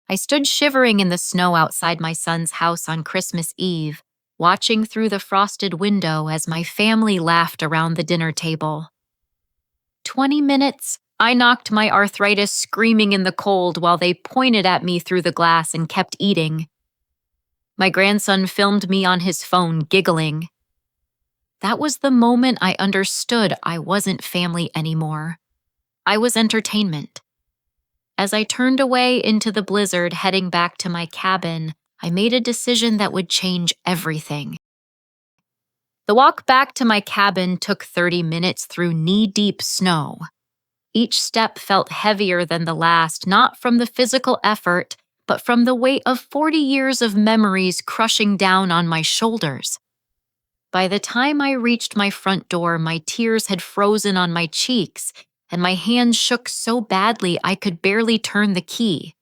I stood shivering in the snow outside my son's house on Christmas Eve, watching through the frosted window as my family laughed around the dinner table. 20 minutes, I knocked my arthritis screaming in the cold while they pointed at me through the glass and kept eating. My grandson filmed me on his phone, giggling. That was the moment I understood I wasn't family anymore. I was entertainment. As I turned away into the blizzard heading back to my cabin, I made a decision that would change everything. The walk back to my cabin took 30 minutes through knee-deep snow. Each step felt heavier than the last, not from the physical effort, but from the weight of 40 years of memories crushing down on my shoulders. By the time I reached my front door, my tears had frozen on my cheeks, and my hands shook so badly I could barely turn the key.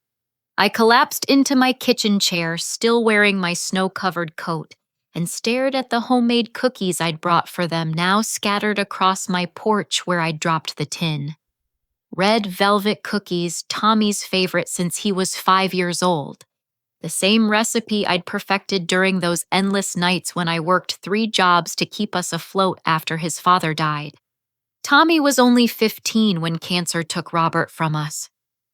I collapsed into my kitchen chair, still wearing my snow-covered coat, and stared at the homemade cookies I'd brought for them, now scattered across my porch where I'd dropped the tin. Red velvet cookies, Tommy's favorite since he was 5 years old. The same recipe I'd perfected during those endless nights when I worked 3 jobs to keep us afloat after his father died. Tommy was only 15 when cancer took Robert from us.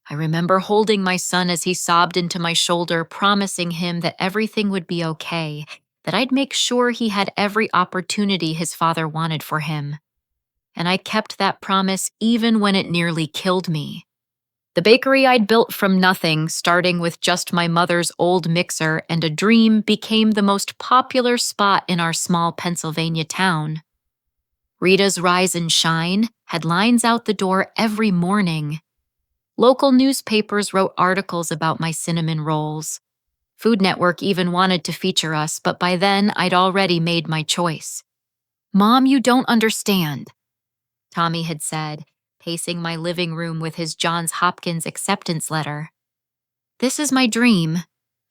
I remember holding my son as he sobbed into my shoulder, promising him that everything would be okay, that I'd make sure he had every opportunity his father wanted for him. And I kept that promise even when it nearly killed me. The bakery I'd built from nothing, starting with just my mother's old mixer and a dream, became the most popular spot in our small Pennsylvania town. Rita's Rise and Shine had lines out the door every morning. Local newspapers wrote articles about my cinnamon rolls. Food Network even wanted to feature us, but by then I'd already made my choice. "Mom, you don't understand," Tommy had said, pacing my living room with his Johns Hopkins acceptance letter. "This is my dream.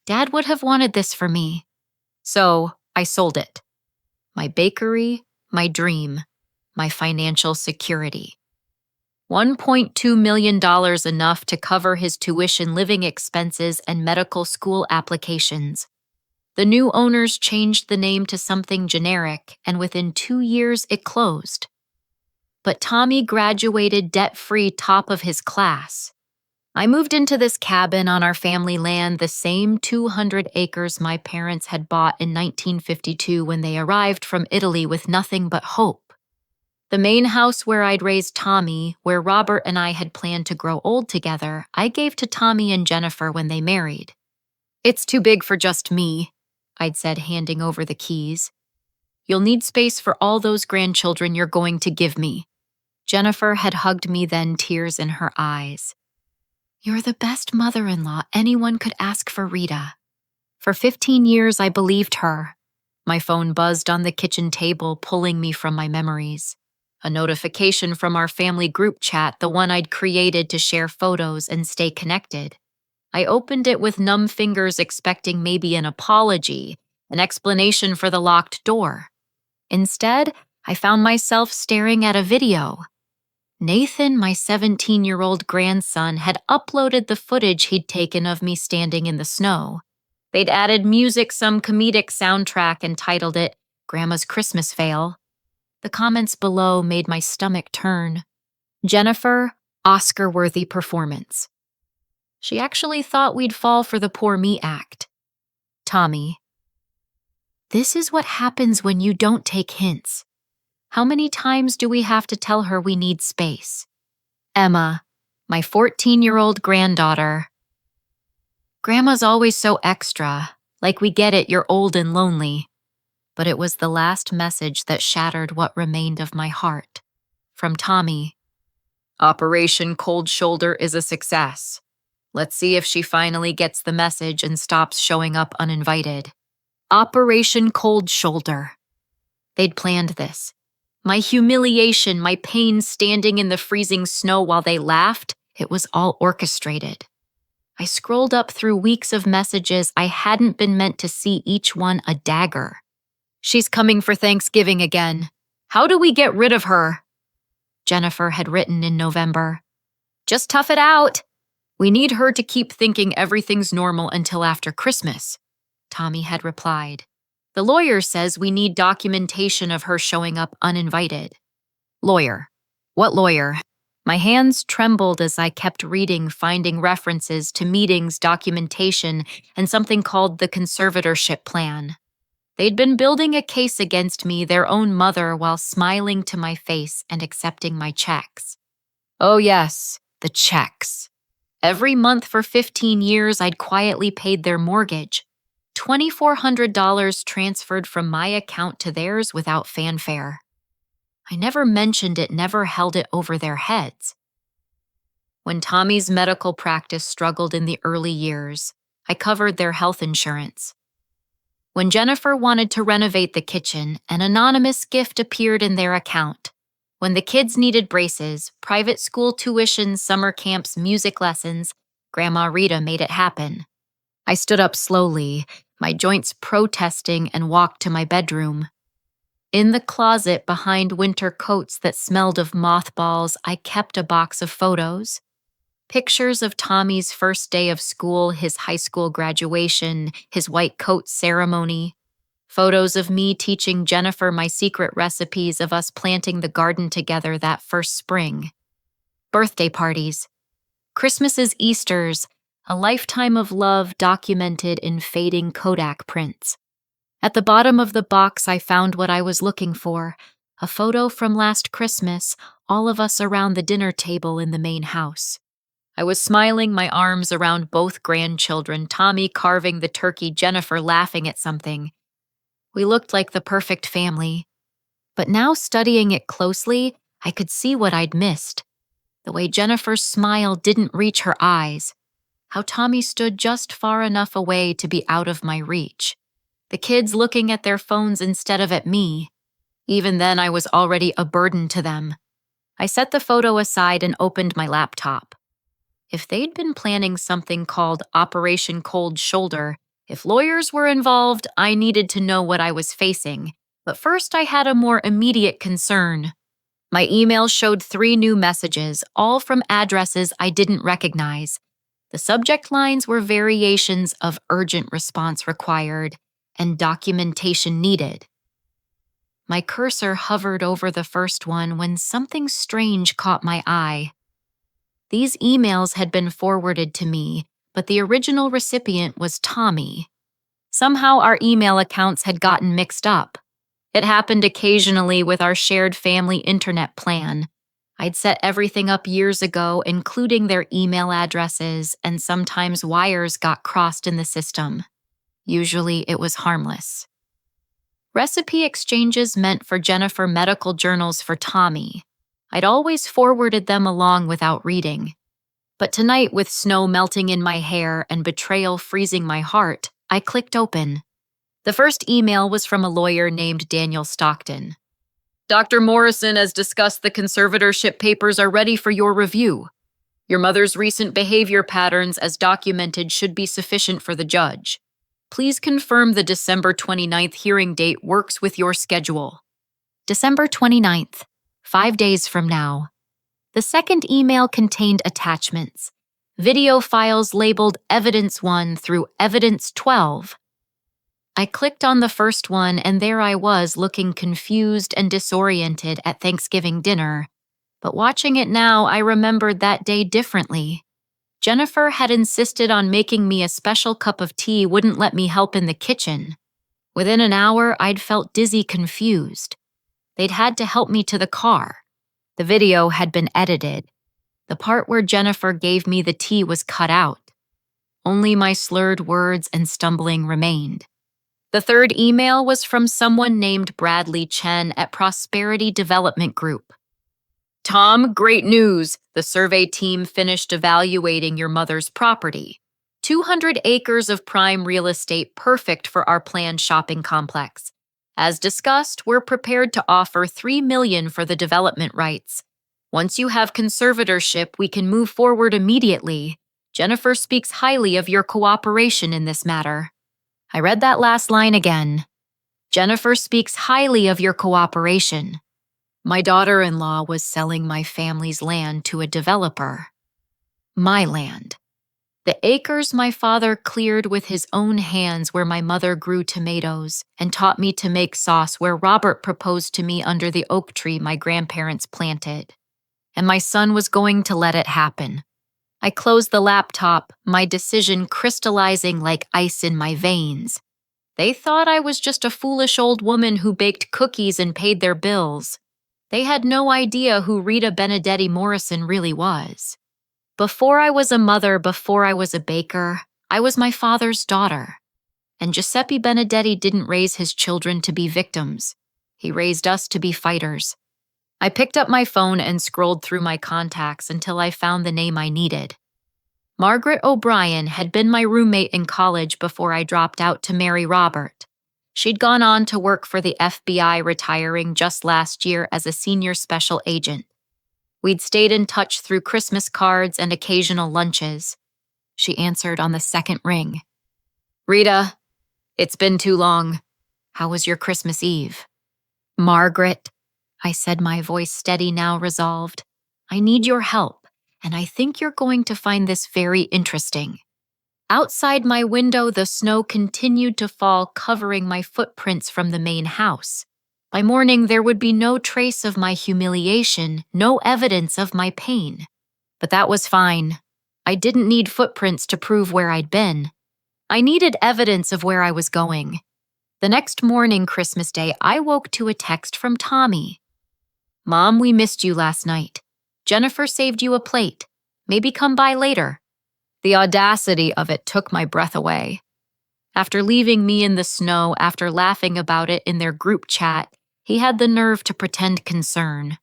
Dad would have wanted this for me. So I sold it. My bakery, my dream, my financial security. $1.2 million enough to cover his tuition, living expenses, and medical school applications. The new owners changed the name to something generic, and within 2 years it closed. But Tommy graduated debt-free, top of his class. I moved into this cabin on our family land, the same 200 acres my parents had bought in 1952 when they arrived from Italy with nothing but hope. The main house where I'd raised Tommy, where Robert and I had planned to grow old together, I gave to Tommy and Jennifer when they married. "It's too big for just me," I'd said, handing over the keys. "You'll need space for all those grandchildren you're going to give me." Jennifer had hugged me then, tears in her eyes. "You're the best mother-in-law anyone could ask for Rita." For 15 years, I believed her. My phone buzzed on the kitchen table, pulling me from my memories. A notification from our family group chat, the one I'd created to share photos and stay connected. I opened it with numb fingers, expecting maybe an apology, an explanation for the locked door. Instead, I found myself staring at a video. Nathan, my 17-year-old grandson, had uploaded the footage he'd taken of me standing in the snow. They'd added music, some comedic soundtrack, and titled it "Grandma's Christmas Fail." The comments below made my stomach turn. Jennifer, Oscar-worthy performance. She actually thought we'd fall for the poor me act. Tommy, this is what happens when you don't take hints. How many times do we have to tell her we need space? Emma, my 14-year-old granddaughter. Grandma's always so extra, like we get it, you're old and lonely. But it was the last message that shattered what remained of my heart. From Tommy. "Operation Cold Shoulder is a success. Let's see if she finally gets the message and stops showing up uninvited." Operation Cold Shoulder. They'd planned this. My humiliation, my pain standing in the freezing snow while they laughed, it was all orchestrated. I scrolled up through weeks of messages I hadn't been meant to see, each one a dagger. "She's coming for Thanksgiving again. How do we get rid of her?" Jennifer had written in November. "Just tough it out. "We need her to keep thinking everything's normal until after Christmas," Tommy had replied. "The lawyer says we need documentation of her showing up uninvited." Lawyer. What lawyer? My hands trembled as I kept reading, finding references to meetings, documentation, and something called the conservatorship plan. They'd been building a case against me, their own mother, while smiling to my face and accepting my checks. Oh yes, the checks. Every month for 15 years, I'd quietly paid their mortgage. $2,400 transferred from my account to theirs without fanfare. I never mentioned it, never held it over their heads. When Tommy's medical practice struggled in the early years, I covered their health insurance. When Jennifer wanted to renovate the kitchen, an anonymous gift appeared in their account. When the kids needed braces, private school tuition, summer camps, music lessons, Grandma Rita made it happen. I stood up slowly, my joints protesting, and walked to my bedroom. In the closet behind winter coats that smelled of mothballs, I kept a box of photos. Pictures of Tommy's first day of school, his high school graduation, his white coat ceremony. Photos of me teaching Jennifer my secret recipes, of us planting the garden together that first spring. Birthday parties. Christmases, Easters, a lifetime of love documented in fading Kodak prints. At the bottom of the box, I found what I was looking for, a photo from last Christmas, all of us around the dinner table in the main house. I was smiling, my arms around both grandchildren, Tommy carving the turkey, Jennifer laughing at something. We looked like the perfect family. But now, studying it closely, I could see what I'd missed. The way Jennifer's smile didn't reach her eyes. How Tommy stood just far enough away to be out of my reach. The kids looking at their phones instead of at me. Even then, I was already a burden to them. I set the photo aside and opened my laptop. If they'd been planning something called Operation Cold Shoulder, if lawyers were involved, I needed to know what I was facing. But first, I had a more immediate concern. My email showed 3 new messages, all from addresses I didn't recognize. The subject lines were variations of urgent response required and documentation needed. My cursor hovered over the first one when something strange caught my eye. These emails had been forwarded to me, but the original recipient was Tommy. Somehow our email accounts had gotten mixed up. It happened occasionally with our shared family internet plan. I'd set everything up years ago, including their email addresses, and sometimes wires got crossed in the system. Usually it was harmless. Recipe exchanges meant for Jennifer, medical journals for Tommy. I'd always forwarded them along without reading. But tonight, with snow melting in my hair and betrayal freezing my heart, I clicked open. The first email was from a lawyer named Daniel Stockton. "Dr. Morrison, as discussed, the conservatorship papers are ready for your review. Your mother's recent behavior patterns, as documented, should be sufficient for the judge. Please confirm the December 29th hearing date works with your schedule." December 29th, 5 days from now. The second email contained attachments, video files labeled Evidence 1 through Evidence 12. I clicked on the first one, and there I was, looking confused and disoriented at Thanksgiving dinner. But watching it now, I remembered that day differently. Jennifer had insisted on making me a special cup of tea, wouldn't let me help in the kitchen. Within an hour, I'd felt dizzy, confused. They'd had to help me to the car. The video had been edited. The part where Jennifer gave me the tea was cut out. Only my slurred words and stumbling remained. The third email was from someone named Bradley Chen at Prosperity Development Group. "Tom, great news. The survey team finished evaluating your mother's property. 200 acres of prime real estate, perfect for our planned shopping complex. As discussed, we're prepared to offer $3 million for the development rights. Once you have conservatorship, we can move forward immediately. Jennifer speaks highly of your cooperation in this matter." I read that last line again. Jennifer speaks highly of your cooperation. My daughter-in-law was selling my family's land to a developer. My land. The acres my father cleared with his own hands where my mother grew tomatoes and taught me to make sauce where Robert proposed to me under the oak tree my grandparents planted. And my son was going to let it happen. I closed the laptop, my decision crystallizing like ice in my veins. They thought I was just a foolish old woman who baked cookies and paid their bills. They had no idea who Rita Benedetti Morrison really was. Before I was a mother, before I was a baker, I was my father's daughter. And Giuseppe Benedetti didn't raise his children to be victims. He raised us to be fighters. I picked up my phone and scrolled through my contacts until I found the name I needed. Margaret O'Brien had been my roommate in college before I dropped out to marry Robert. She'd gone on to work for the FBI, retiring just last year as a senior special agent. We'd stayed in touch through Christmas cards and occasional lunches. She answered on the second ring. "Rita, it's been too long. How was your Christmas Eve?" "Margaret," I said, my voice steady now, resolved. "I need your help, and I think you're going to find this very interesting." Outside my window, the snow continued to fall, covering my footprints from the main house. By morning, there would be no trace of my humiliation, no evidence of my pain. But that was fine. I didn't need footprints to prove where I'd been. I needed evidence of where I was going. The next morning, Christmas Day, I woke to a text from Tommy. "Mom, we missed you last night. Jennifer saved you a plate. Maybe come by later." The audacity of it took my breath away. After leaving me in the snow, after laughing about it in their group chat, he had the nerve to pretend concern.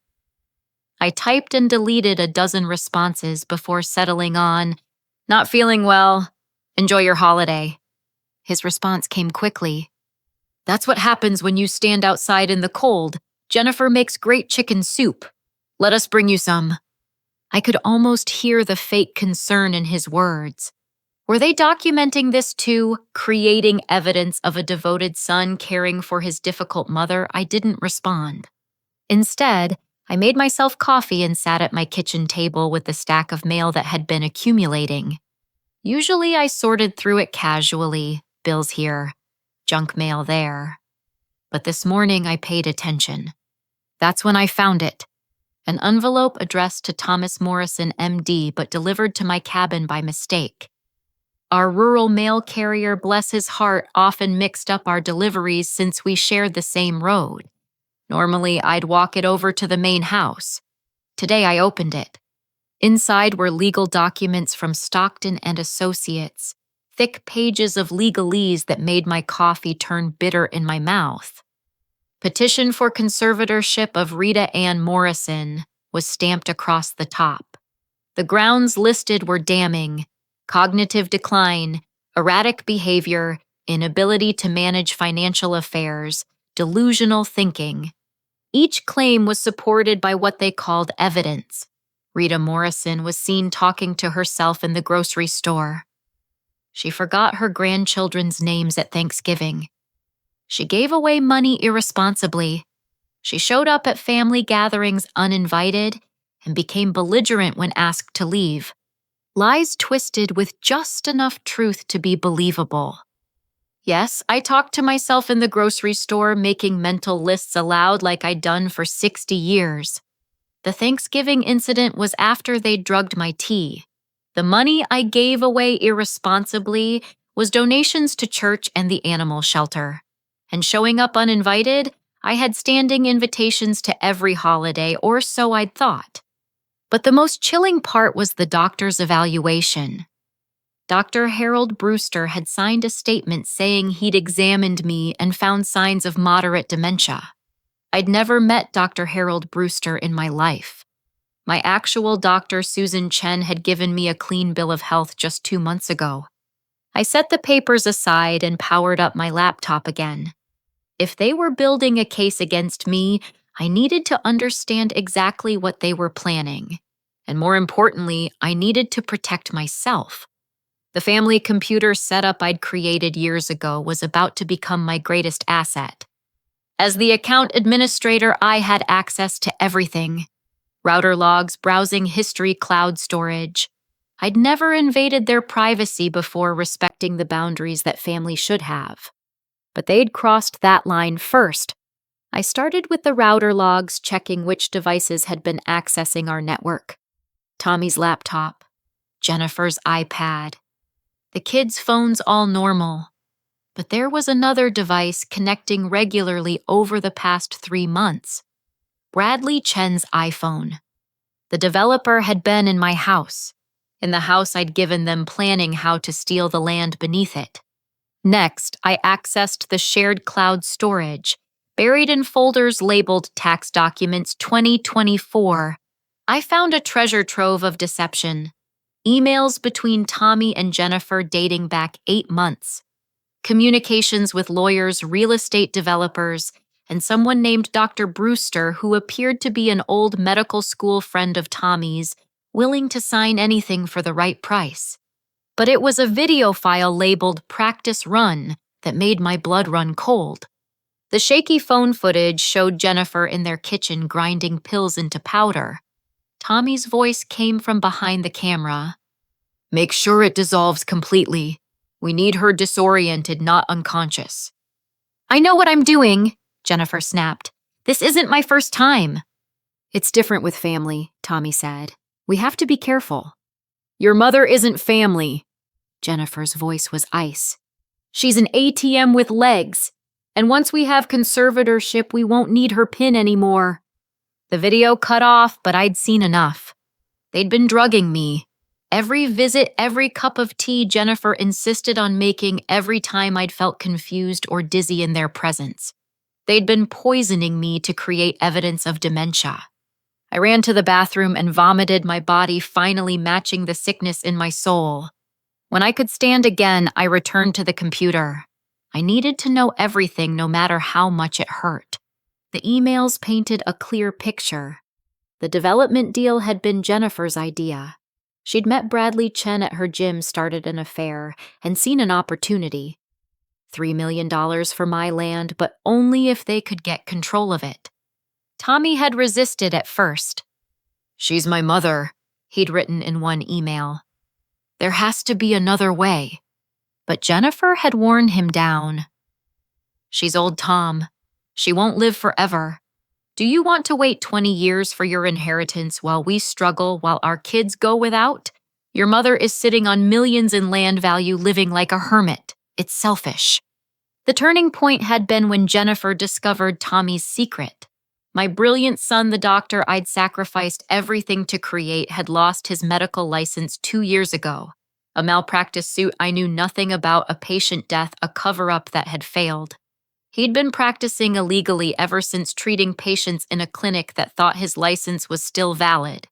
I typed and deleted a dozen responses before settling on, "Not feeling well. Enjoy your holiday." His response came quickly. "That's what happens when you stand outside in the cold. Jennifer makes great chicken soup. Let us bring you some." I could almost hear the fake concern in his words. Were they documenting this too, creating evidence of a devoted son caring for his difficult mother? I didn't respond. Instead, I made myself coffee and sat at my kitchen table with the stack of mail that had been accumulating. Usually I sorted through it casually, bills here, junk mail there. But this morning I paid attention. That's when I found it. An envelope addressed to Thomas Morrison, MD, but delivered to my cabin by mistake. Our rural mail carrier, bless his heart, often mixed up our deliveries since we shared the same road. Normally, I'd walk it over to the main house. Today, I opened it. Inside were legal documents from Stockton and Associates, thick pages of legalese that made my coffee turn bitter in my mouth. Petition for conservatorship of Rita Ann Morrison was stamped across the top. The grounds listed were damning: cognitive decline, erratic behavior, inability to manage financial affairs, delusional thinking. Each claim was supported by what they called evidence. Rita Morrison was seen talking to herself in the grocery store. She forgot her grandchildren's names at Thanksgiving. She gave away money irresponsibly. She showed up at family gatherings uninvited and became belligerent when asked to leave. Lies twisted with just enough truth to be believable. Yes, I talked to myself in the grocery store, making mental lists aloud like I'd done for 60 years. The Thanksgiving incident was after they'd drugged my tea. The money I gave away irresponsibly was donations to church and the animal shelter. And showing up uninvited, I had standing invitations to every holiday, or so I'd thought. But the most chilling part was the doctor's evaluation. Dr. Harold Brewster had signed a statement saying he'd examined me and found signs of moderate dementia. I'd never met Dr. Harold Brewster in my life. My actual doctor, Susan Chen, had given me a clean bill of health just 2 months ago. I set the papers aside and powered up my laptop again. If they were building a case against me, I needed to understand exactly what they were planning. And more importantly, I needed to protect myself. The family computer setup I'd created years ago was about to become my greatest asset. As the account administrator, I had access to everything: router logs, browsing history, cloud storage. I'd never invaded their privacy before, respecting the boundaries that family should have. But they'd crossed that line first. I started with the router logs, checking which devices had been accessing our network. Tommy's laptop, Jennifer's iPad, the kids' phones, all normal. But there was another device connecting regularly over the past 3 months. Bradley Chen's iPhone. The developer had been in my house, in the house I'd given them, planning how to steal the land beneath it. Next, I accessed the shared cloud storage, buried in folders labeled Tax Documents 2024. I found a treasure trove of deception. Emails between Tommy and Jennifer dating back 8 months. Communications with lawyers, real estate developers, and someone named Dr. Brewster, who appeared to be an old medical school friend of Tommy's, willing to sign anything for the right price. But it was a video file labeled Practice Run that made my blood run cold. The shaky phone footage showed Jennifer in their kitchen grinding pills into powder. Tommy's voice came from behind the camera. "Make sure it dissolves completely. We need her disoriented, not unconscious." "I know what I'm doing," Jennifer snapped. "This isn't my first time." "It's different with family," Tommy said. "We have to be careful." "Your mother isn't family." Jennifer's voice was ice. "She's an ATM with legs, and once we have conservatorship, we won't need her PIN anymore." The video cut off, but I'd seen enough. They'd been drugging me. Every visit, every cup of tea Jennifer insisted on making every time I'd felt confused or dizzy in their presence. They'd been poisoning me to create evidence of dementia. I ran to the bathroom and vomited, my body finally matching the sickness in my soul. When I could stand again, I returned to the computer. I needed to know everything, no matter how much it hurt. The emails painted a clear picture. The development deal had been Jennifer's idea. She'd met Bradley Chen at her gym, started an affair, and seen an opportunity. $3 million for my land, but only if they could get control of it. Tommy had resisted at first. "She's my mother," he'd written in one email. "There has to be another way." But Jennifer had worn him down. "She's old Tom. She won't live forever. Do you want to wait 20 years for your inheritance while we struggle, while our kids go without? Your mother is sitting on millions in land value, living like a hermit. It's selfish." The turning point had been when Jennifer discovered Tommy's secret. My brilliant son, the doctor I'd sacrificed everything to create, had lost his medical license 2 years ago. A malpractice suit I knew nothing about, a patient death, a cover-up that had failed. He'd been practicing illegally ever since, treating patients in a clinic that thought his license was still valid.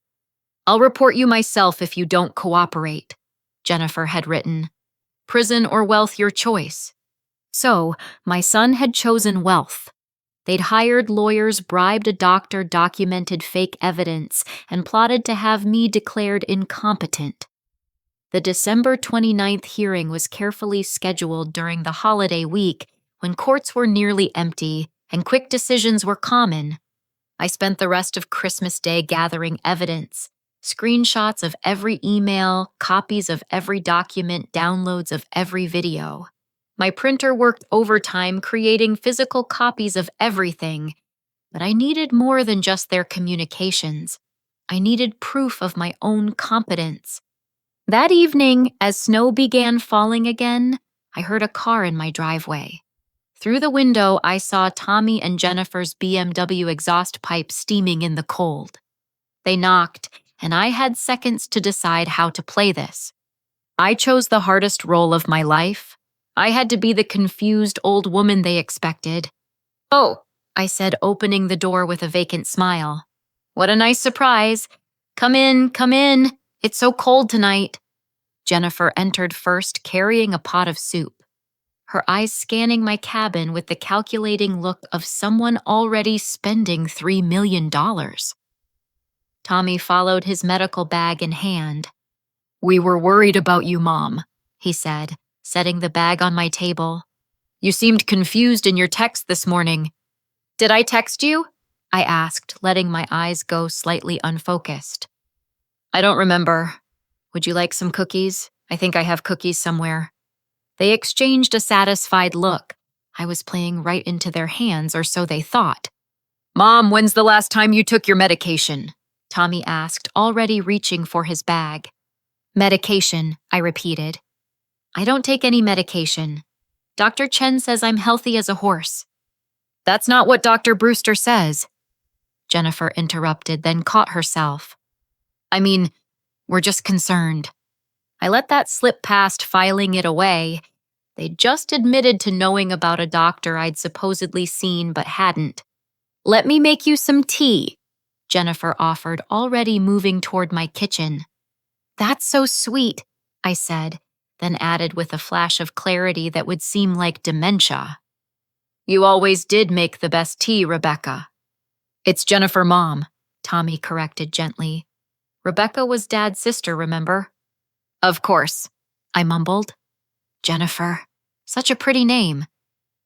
"I'll report you myself if you don't cooperate," Jennifer had written. "Prison or wealth, your choice." So, my son had chosen wealth. They'd hired lawyers, bribed a doctor, documented fake evidence, and plotted to have me declared incompetent. The December 29th hearing was carefully scheduled during the holiday week, when courts were nearly empty and quick decisions were common. I spent the rest of Christmas Day gathering evidence, screenshots of every email, copies of every document, downloads of every video. My printer worked overtime creating physical copies of everything, but I needed more than just their communications. I needed proof of my own competence. That evening, as snow began falling again, I heard a car in my driveway. Through the window, I saw Tommy and Jennifer's BMW exhaust pipe steaming in the cold. They knocked, and I had seconds to decide how to play this. I chose the hardest role of my life. I had to be the confused old woman they expected. "Oh," I said, opening the door with a vacant smile. "What a nice surprise. Come in, come in. It's so cold tonight." Jennifer entered first, carrying a pot of soup, her eyes scanning my cabin with the calculating look of someone already spending $3 million. Tommy followed, his medical bag in hand. "We were worried about you, Mom," he said, setting the bag on my table. "You seemed confused in your text this morning." "Did I text you?" I asked, letting my eyes go slightly unfocused. "I don't remember. Would you like some cookies? I think I have cookies somewhere. They exchanged a satisfied look. I was playing right into their hands, or so they thought. Mom, when's the last time you took your medication? Tommy asked, already reaching for his bag. Medication, I repeated. I don't take any medication. Dr. Chen says I'm healthy as a horse. That's not what Dr. Brewster says. Jennifer interrupted, then caught herself. I mean, we're just concerned. I let that slip past, filing it away. They'd just admitted to knowing about a doctor I'd supposedly seen but hadn't. Let me make you some tea, Jennifer offered, already moving toward my kitchen. That's so sweet, I said, then added with a flash of clarity that would seem like dementia. You always did make the best tea, Rebecca. It's Jennifer, Mom, Tommy corrected gently. Rebecca was Dad's sister, remember? Of course, I mumbled. Jennifer, such a pretty name.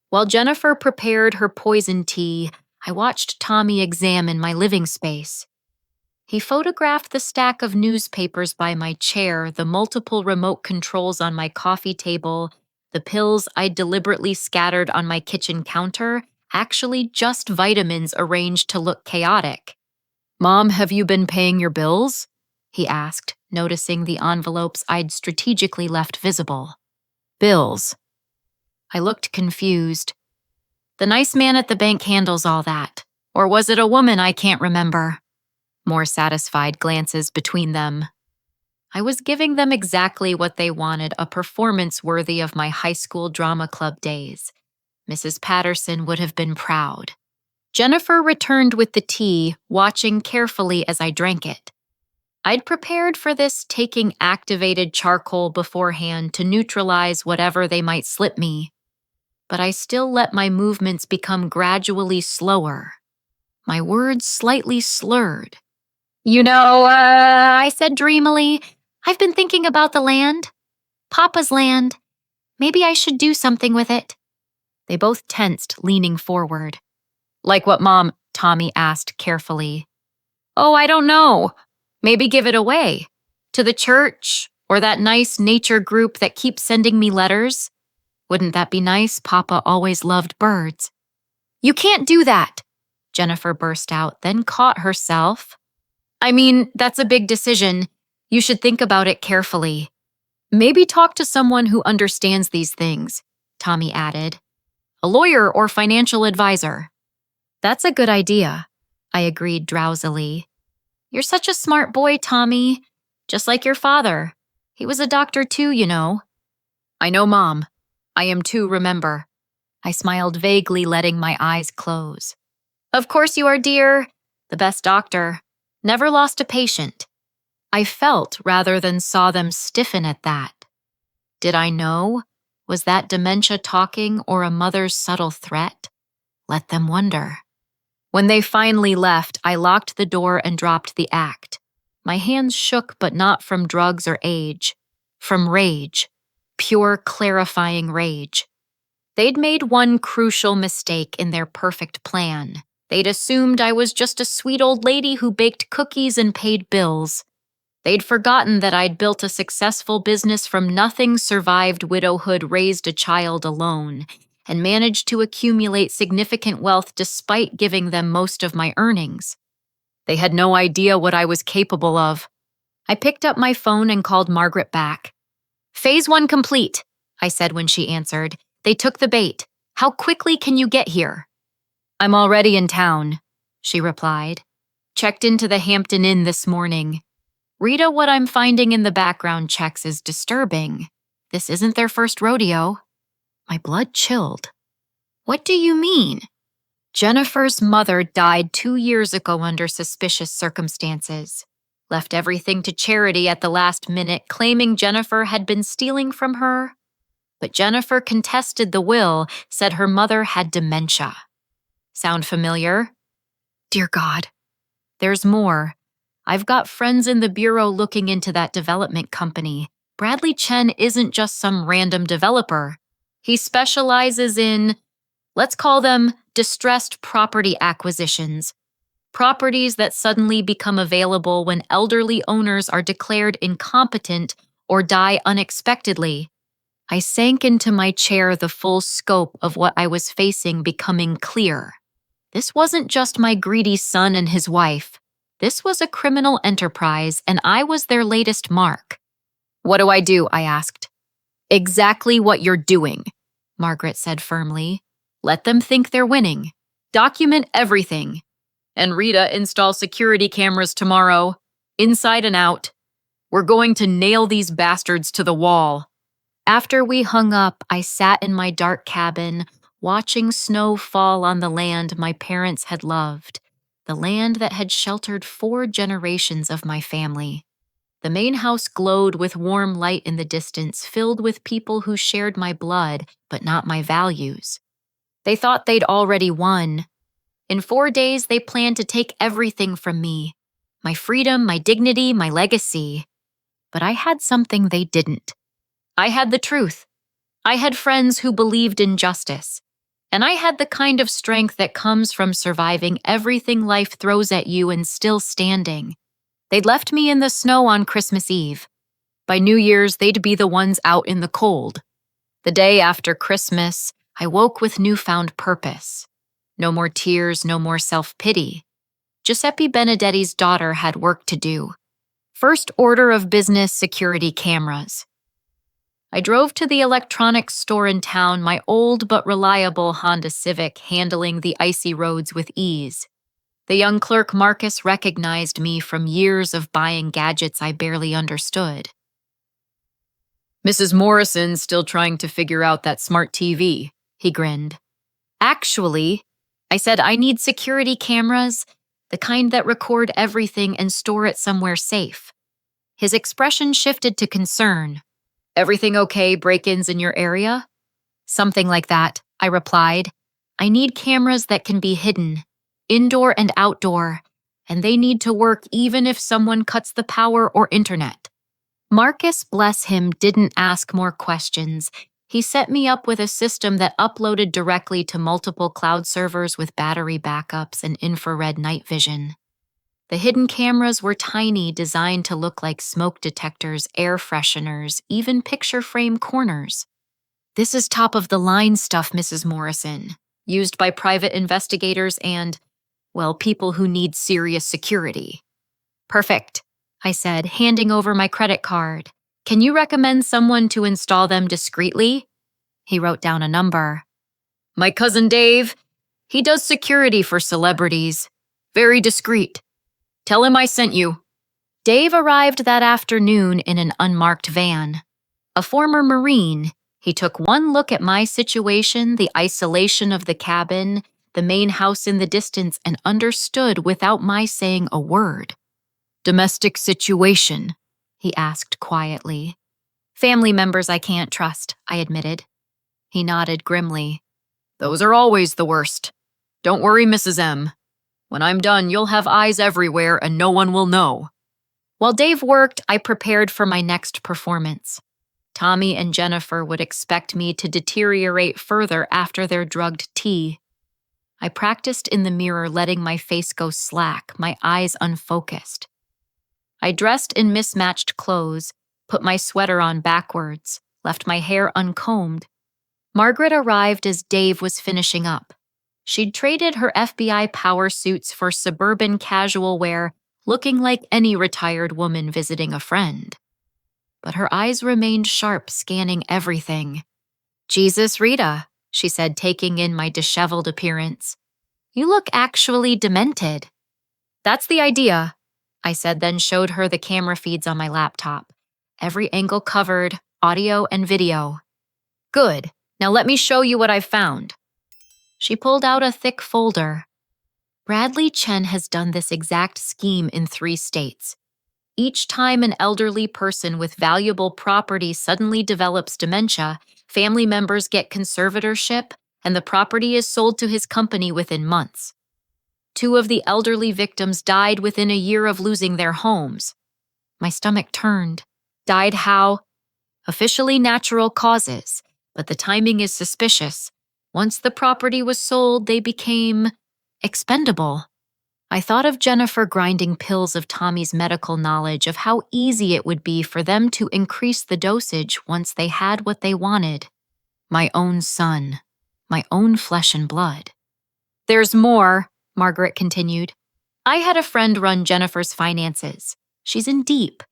While Jennifer prepared her poison tea, I watched Tommy examine my living space. He photographed the stack of newspapers by my chair, the multiple remote controls on my coffee table, the pills I'd deliberately scattered on my kitchen counter, actually just vitamins arranged to look chaotic. Mom, have you been paying your bills? He asked, noticing the envelopes I'd strategically left visible. Bills. I looked confused. The nice man at the bank handles all that. Or was it a woman? I can't remember. More satisfied glances between them. I was giving them exactly what they wanted, a performance worthy of my high school drama club days. Mrs. Patterson would have been proud. Jennifer returned with the tea, watching carefully as I drank it. I'd prepared for this, taking activated charcoal beforehand to neutralize whatever they might slip me. But I still let my movements become gradually slower. My words slightly slurred. I said dreamily, I've been thinking about the land. Papa's land. Maybe I should do something with it. They both tensed, leaning forward. Like what, Mom? Tommy asked carefully. Oh, I don't know. Maybe give it away. To the church, or that nice nature group that keeps sending me letters. Wouldn't that be nice? Papa always loved birds. You can't do that, Jennifer burst out, then caught herself. I mean, that's a big decision. You should think about it carefully. Maybe talk to someone who understands these things, Tommy added. A lawyer or financial advisor. That's a good idea, I agreed drowsily. You're such a smart boy, Tommy. Just like your father. He was a doctor too, you know. I know, Mom. I am too, remember. I smiled vaguely, letting my eyes close. Of course you are, dear. The best doctor. Never lost a patient. I felt rather than saw them stiffen at that. Did I know? Was that dementia talking or a mother's subtle threat? Let them wonder. When they finally left, I locked the door and dropped the act. My hands shook, but not from drugs or age. From rage. Pure, clarifying rage. They'd made one crucial mistake in their perfect plan. They'd assumed I was just a sweet old lady who baked cookies and paid bills. They'd forgotten that I'd built a successful business from nothing, survived widowhood, raised a child alone, and managed to accumulate significant wealth despite giving them most of my earnings. They had no idea what I was capable of. I picked up my phone and called Margaret back. Phase 1 complete, I said when she answered. They took the bait. How quickly can you get here? I'm already in town, she replied. Checked into the Hampton Inn this morning. Rita, what I'm finding in the background checks is disturbing. This isn't their first rodeo. My blood chilled. What do you mean? Jennifer's mother died 2 years ago under suspicious circumstances. Left everything to charity at the last minute, claiming Jennifer had been stealing from her. But Jennifer contested the will, said her mother had dementia. Sound familiar? Dear God. There's more. I've got friends in the bureau looking into that development company. Bradley Chen isn't just some random developer. He specializes in, let's call them distressed property acquisitions. Properties that suddenly become available when elderly owners are declared incompetent or die unexpectedly. I sank into my chair, the full scope of what I was facing becoming clear. This wasn't just my greedy son and his wife. This was a criminal enterprise, and I was their latest mark. "What do I do?" I asked. "Exactly what you're doing," Margaret said firmly. "Let them think they're winning. Document everything. And Rita, install security cameras tomorrow, inside and out. We're going to nail these bastards to the wall." After we hung up, I sat in my dark cabin, watching snow fall on the land my parents had loved, the land that had sheltered 4 generations of my family. The main house glowed with warm light in the distance, filled with people who shared my blood, but not my values. They thought they'd already won. In 4 days, they planned to take everything from me: my freedom, my dignity, my legacy. But I had something they didn't. I had the truth. I had friends who believed in justice. And I had the kind of strength that comes from surviving everything life throws at you and still standing. They'd left me in the snow on Christmas Eve. By New Year's, they'd be the ones out in the cold. The day after Christmas, I woke with newfound purpose. No more tears, no more self-pity. Giuseppe Benedetti's daughter had work to do. First order of business: security cameras. I drove to the electronics store in town, my old but reliable Honda Civic handling the icy roads with ease. The young clerk Marcus recognized me from years of buying gadgets I barely understood. "Mrs. Morrison's still trying to figure out that smart TV," he grinned. "Actually," I said, "I need security cameras, the kind that record everything and store it somewhere safe." His expression shifted to concern. "Everything okay, break-ins in your area?" "Something like that," I replied. "I need cameras that can be hidden, indoor and outdoor, and they need to work even if someone cuts the power or internet." Marcus, bless him, didn't ask more questions. He set me up with a system that uploaded directly to multiple cloud servers with battery backups and infrared night vision. The hidden cameras were tiny, designed to look like smoke detectors, air fresheners, even picture frame corners. "This is top-of-the-line stuff, Mrs. Morrison, used by private investigators and, well, people who need serious security." "Perfect," I said, handing over my credit card. "Can you recommend someone to install them discreetly?" He wrote down a number. "My cousin Dave, he does security for celebrities. Very discreet. Tell him I sent you." Dave arrived that afternoon in an unmarked van. A former Marine, he took one look at my situation, the isolation of the cabin, the main house in the distance, and understood without my saying a word. "Domestic situation?" he asked quietly. "Family members I can't trust," I admitted. He nodded grimly. "Those are always the worst. Don't worry, Mrs. M. When I'm done, you'll have eyes everywhere and no one will know." While Dave worked, I prepared for my next performance. Tommy and Jennifer would expect me to deteriorate further after their drugged tea. I practiced in the mirror, letting my face go slack, my eyes unfocused. I dressed in mismatched clothes, put my sweater on backwards, left my hair uncombed. Margaret arrived as Dave was finishing up. She'd traded her FBI power suits for suburban casual wear, looking like any retired woman visiting a friend. But her eyes remained sharp, scanning everything. "Jesus, Rita," she said, taking in my disheveled appearance. "You look actually demented." "That's the idea," I said, then showed her the camera feeds on my laptop. Every angle covered, audio and video. "Good. Now let me show you what I've found." She pulled out a thick folder. "Bradley Chen has done this exact scheme in 3 states. Each time an elderly person with valuable property suddenly develops dementia, family members get conservatorship, and the property is sold to his company within months. 2 of the elderly victims died within a year of losing their homes." My stomach turned. "Died how?" "Officially natural causes, but the timing is suspicious. Once the property was sold, they became expendable." I thought of Jennifer grinding pills of Tommy's medical knowledge of how easy it would be for them to increase the dosage once they had what they wanted. My own son, my own flesh and blood. There's more, Margaret continued. I had a friend run Jennifer's finances. She's in deep.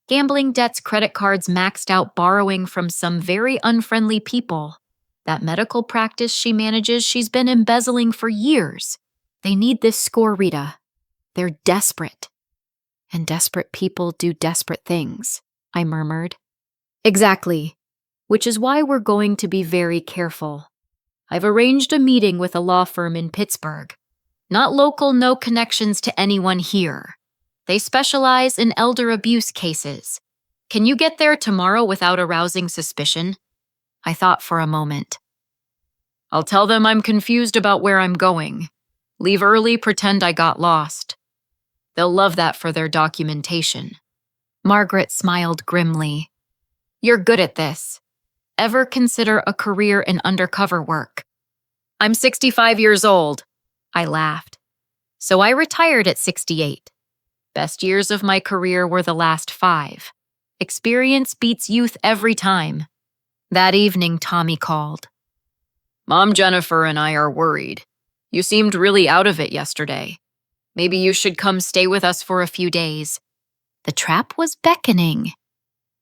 Gambling debts, credit cards maxed out, borrowing from some very unfriendly people. That medical practice she manages, she's been embezzling for years. They need this score, Rita. They're desperate. And desperate people do desperate things, I murmured. Exactly. Which is why we're going to be very careful. I've arranged a meeting with a law firm in Pittsburgh. Not local, no connections to anyone here. They specialize in elder abuse cases. Can you get there tomorrow without arousing suspicion? I thought for a moment. I'll tell them I'm confused about where I'm going. Leave early, pretend I got lost. They'll love that for their documentation. Margaret smiled grimly. You're good at this. Ever consider a career in undercover work? I'm 65 years old. I laughed. So I retired at 68. Best years of my career were the last 5. Experience beats youth every time. That evening, Tommy called. Mom, Jennifer, and I are worried. You seemed really out of it yesterday. Maybe you should come stay with us for a few days. The trap was beckoning.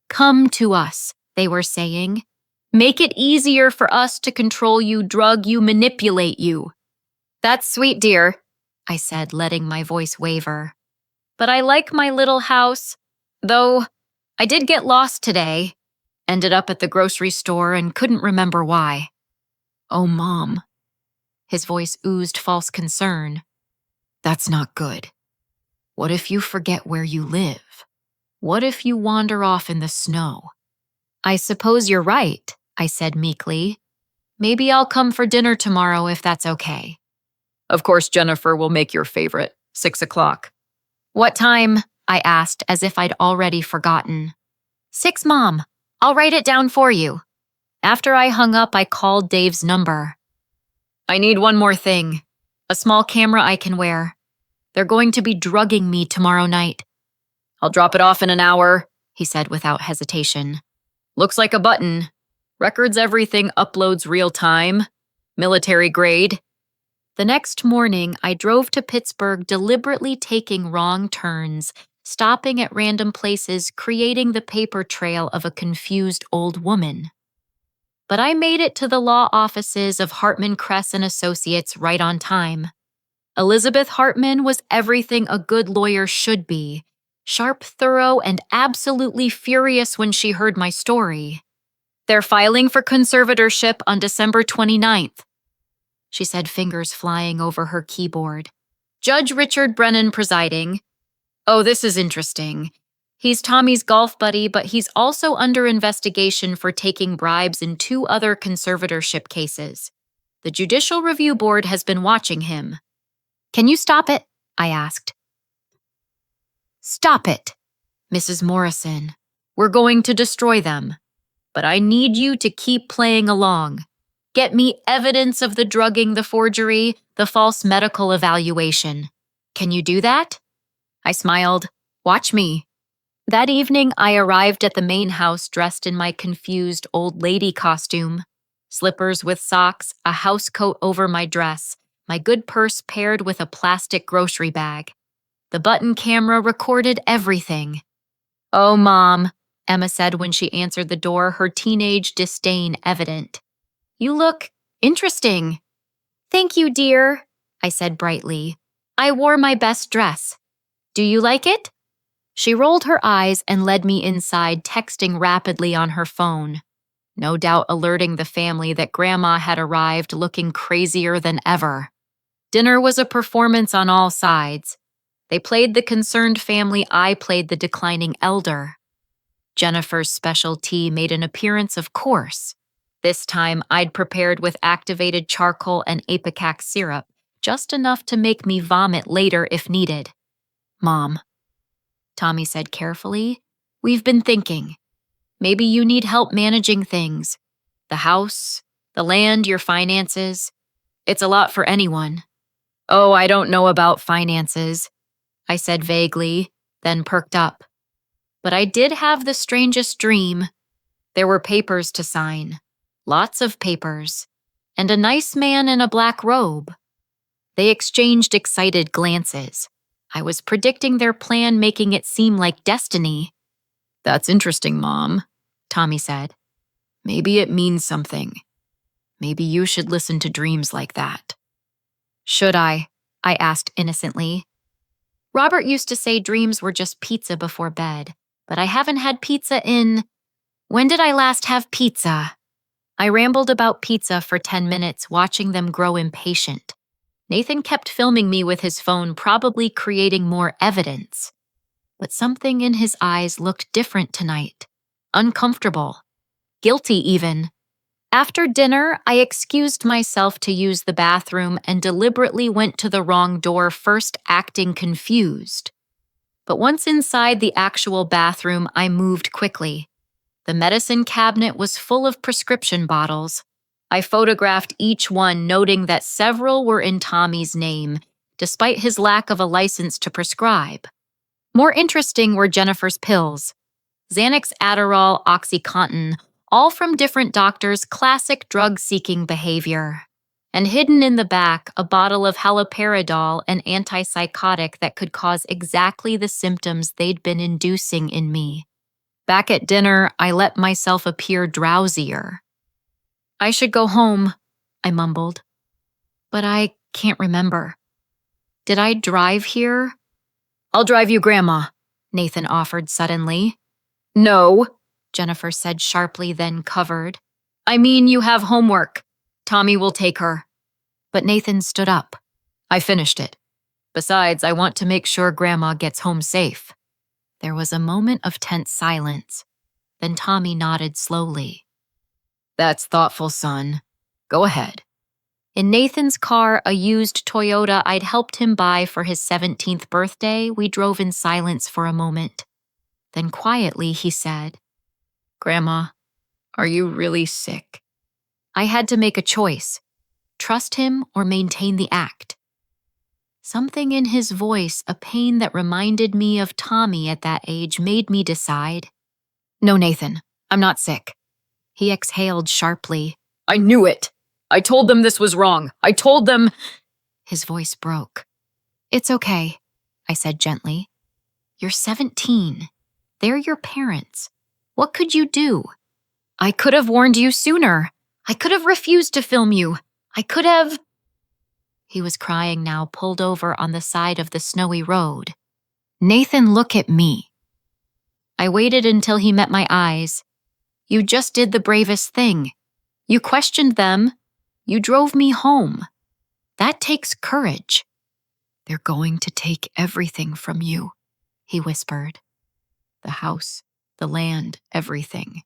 Come to us, they were saying. Make it easier for us to control you, drug you, manipulate you. That's sweet, dear, I said, letting my voice waver. But I like my little house, though I did get lost today. Ended up at the grocery store and couldn't remember why. Oh, Mom. His voice oozed false concern. That's not good. What if you forget where you live? What if you wander off in the snow? I suppose you're right, I said meekly. Maybe I'll come for dinner tomorrow if that's okay. Of course, Jennifer will make your favorite, 6 o'clock. What time? I asked as if I'd already forgotten. 6, Mom. I'll write it down for you. After I hung up, I called Dave's number. I need one more thing. A small camera I can wear. They're going to be drugging me tomorrow night. I'll drop it off in an hour, he said without hesitation. Looks like a button. Records everything, uploads real time. Military grade. The next morning, I drove to Pittsburgh, deliberately taking wrong turns, stopping at random places, creating the paper trail of a confused old woman. But I made it to the law offices of Hartman, Kress and Associates right on time. Elizabeth Hartman was everything a good lawyer should be, sharp, thorough, and absolutely furious when she heard my story. They're filing for conservatorship on December 29th, she said, fingers flying over her keyboard. Judge Richard Brennan presiding. Oh, this is interesting. He's Tommy's golf buddy, but he's also under investigation for taking bribes in 2 other conservatorship cases. The Judicial Review Board has been watching him. Can you stop it? I asked. Stop it, Mrs. Morrison. We're going to destroy them. But I need you to keep playing along. Get me evidence of the drugging, the forgery, the false medical evaluation. Can you do that? I smiled. Watch me. That evening, I arrived at the main house dressed in my confused old lady costume. Slippers with socks, a house coat over my dress, my good purse paired with a plastic grocery bag. The button camera recorded everything. Oh, Mom, Emma said when she answered the door, her teenage disdain evident. You look interesting. Thank you, dear, I said brightly. I wore my best dress. Do you like it? She rolled her eyes and led me inside, texting rapidly on her phone, no doubt alerting the family that Grandma had arrived looking crazier than ever. Dinner was a performance on all sides. They played the concerned family, I played the declining elder. Jennifer's special tea made an appearance, of course. This time, I'd prepared with activated charcoal and ipecac syrup, just enough to make me vomit later if needed. Mom, Tommy said carefully, we've been thinking. Maybe you need help managing things. The house, the land, your finances. It's a lot for anyone. Oh, I don't know about finances, I said vaguely, then perked up. But I did have the strangest dream. There were papers to sign, lots of papers, and a nice man in a black robe. They exchanged excited glances. I was predicting their plan, making it seem like destiny. That's interesting, Mom, Tommy said. Maybe it means something. Maybe you should listen to dreams like that. Should I? I asked innocently. Robert used to say dreams were just pizza before bed, but I haven't had pizza in… When did I last have pizza? I rambled about pizza for 10 minutes, watching them grow impatient. Nathan kept filming me with his phone, probably creating more evidence. But something in his eyes looked different tonight. Uncomfortable. Guilty, even. After dinner, I excused myself to use the bathroom and deliberately went to the wrong door, first acting confused. But once inside the actual bathroom, I moved quickly. The medicine cabinet was full of prescription bottles. I photographed each one, noting that several were in Tommy's name, despite his lack of a license to prescribe. More interesting were Jennifer's pills. Xanax, Adderall, OxyContin, all from different doctors, classic drug-seeking behavior. And hidden in the back, a bottle of haloperidol, an antipsychotic that could cause exactly the symptoms they'd been inducing in me. Back at dinner, I let myself appear drowsier. I should go home, I mumbled. But I can't remember. Did I drive here? I'll drive you, Grandma, Nathan offered suddenly. No, Jennifer said sharply, then covered. I mean, you have homework. Tommy will take her. But Nathan stood up. I finished it. Besides, I want to make sure Grandma gets home safe. There was a moment of tense silence. Then Tommy nodded slowly. That's thoughtful, son. Go ahead. In Nathan's car, a used Toyota I'd helped him buy for his 17th birthday, we drove in silence for a moment. Then quietly he said, Grandma, are you really sick? I had to make a choice. Trust him or maintain the act. Something in his voice, a pain that reminded me of Tommy at that age, made me decide. No, Nathan, I'm not sick. He exhaled sharply. I knew it. I told them this was wrong. I told them… His voice broke. It's okay, I said gently. You're 17. They're your parents. What could you do? I could have warned you sooner. I could have refused to film you. I could have… He was crying now, pulled over on the side of the snowy road. Nathan, look at me. I waited until he met my eyes. You just did the bravest thing. You questioned them. You drove me home. That takes courage. They're going to take everything from you, he whispered. The house, the land, everything.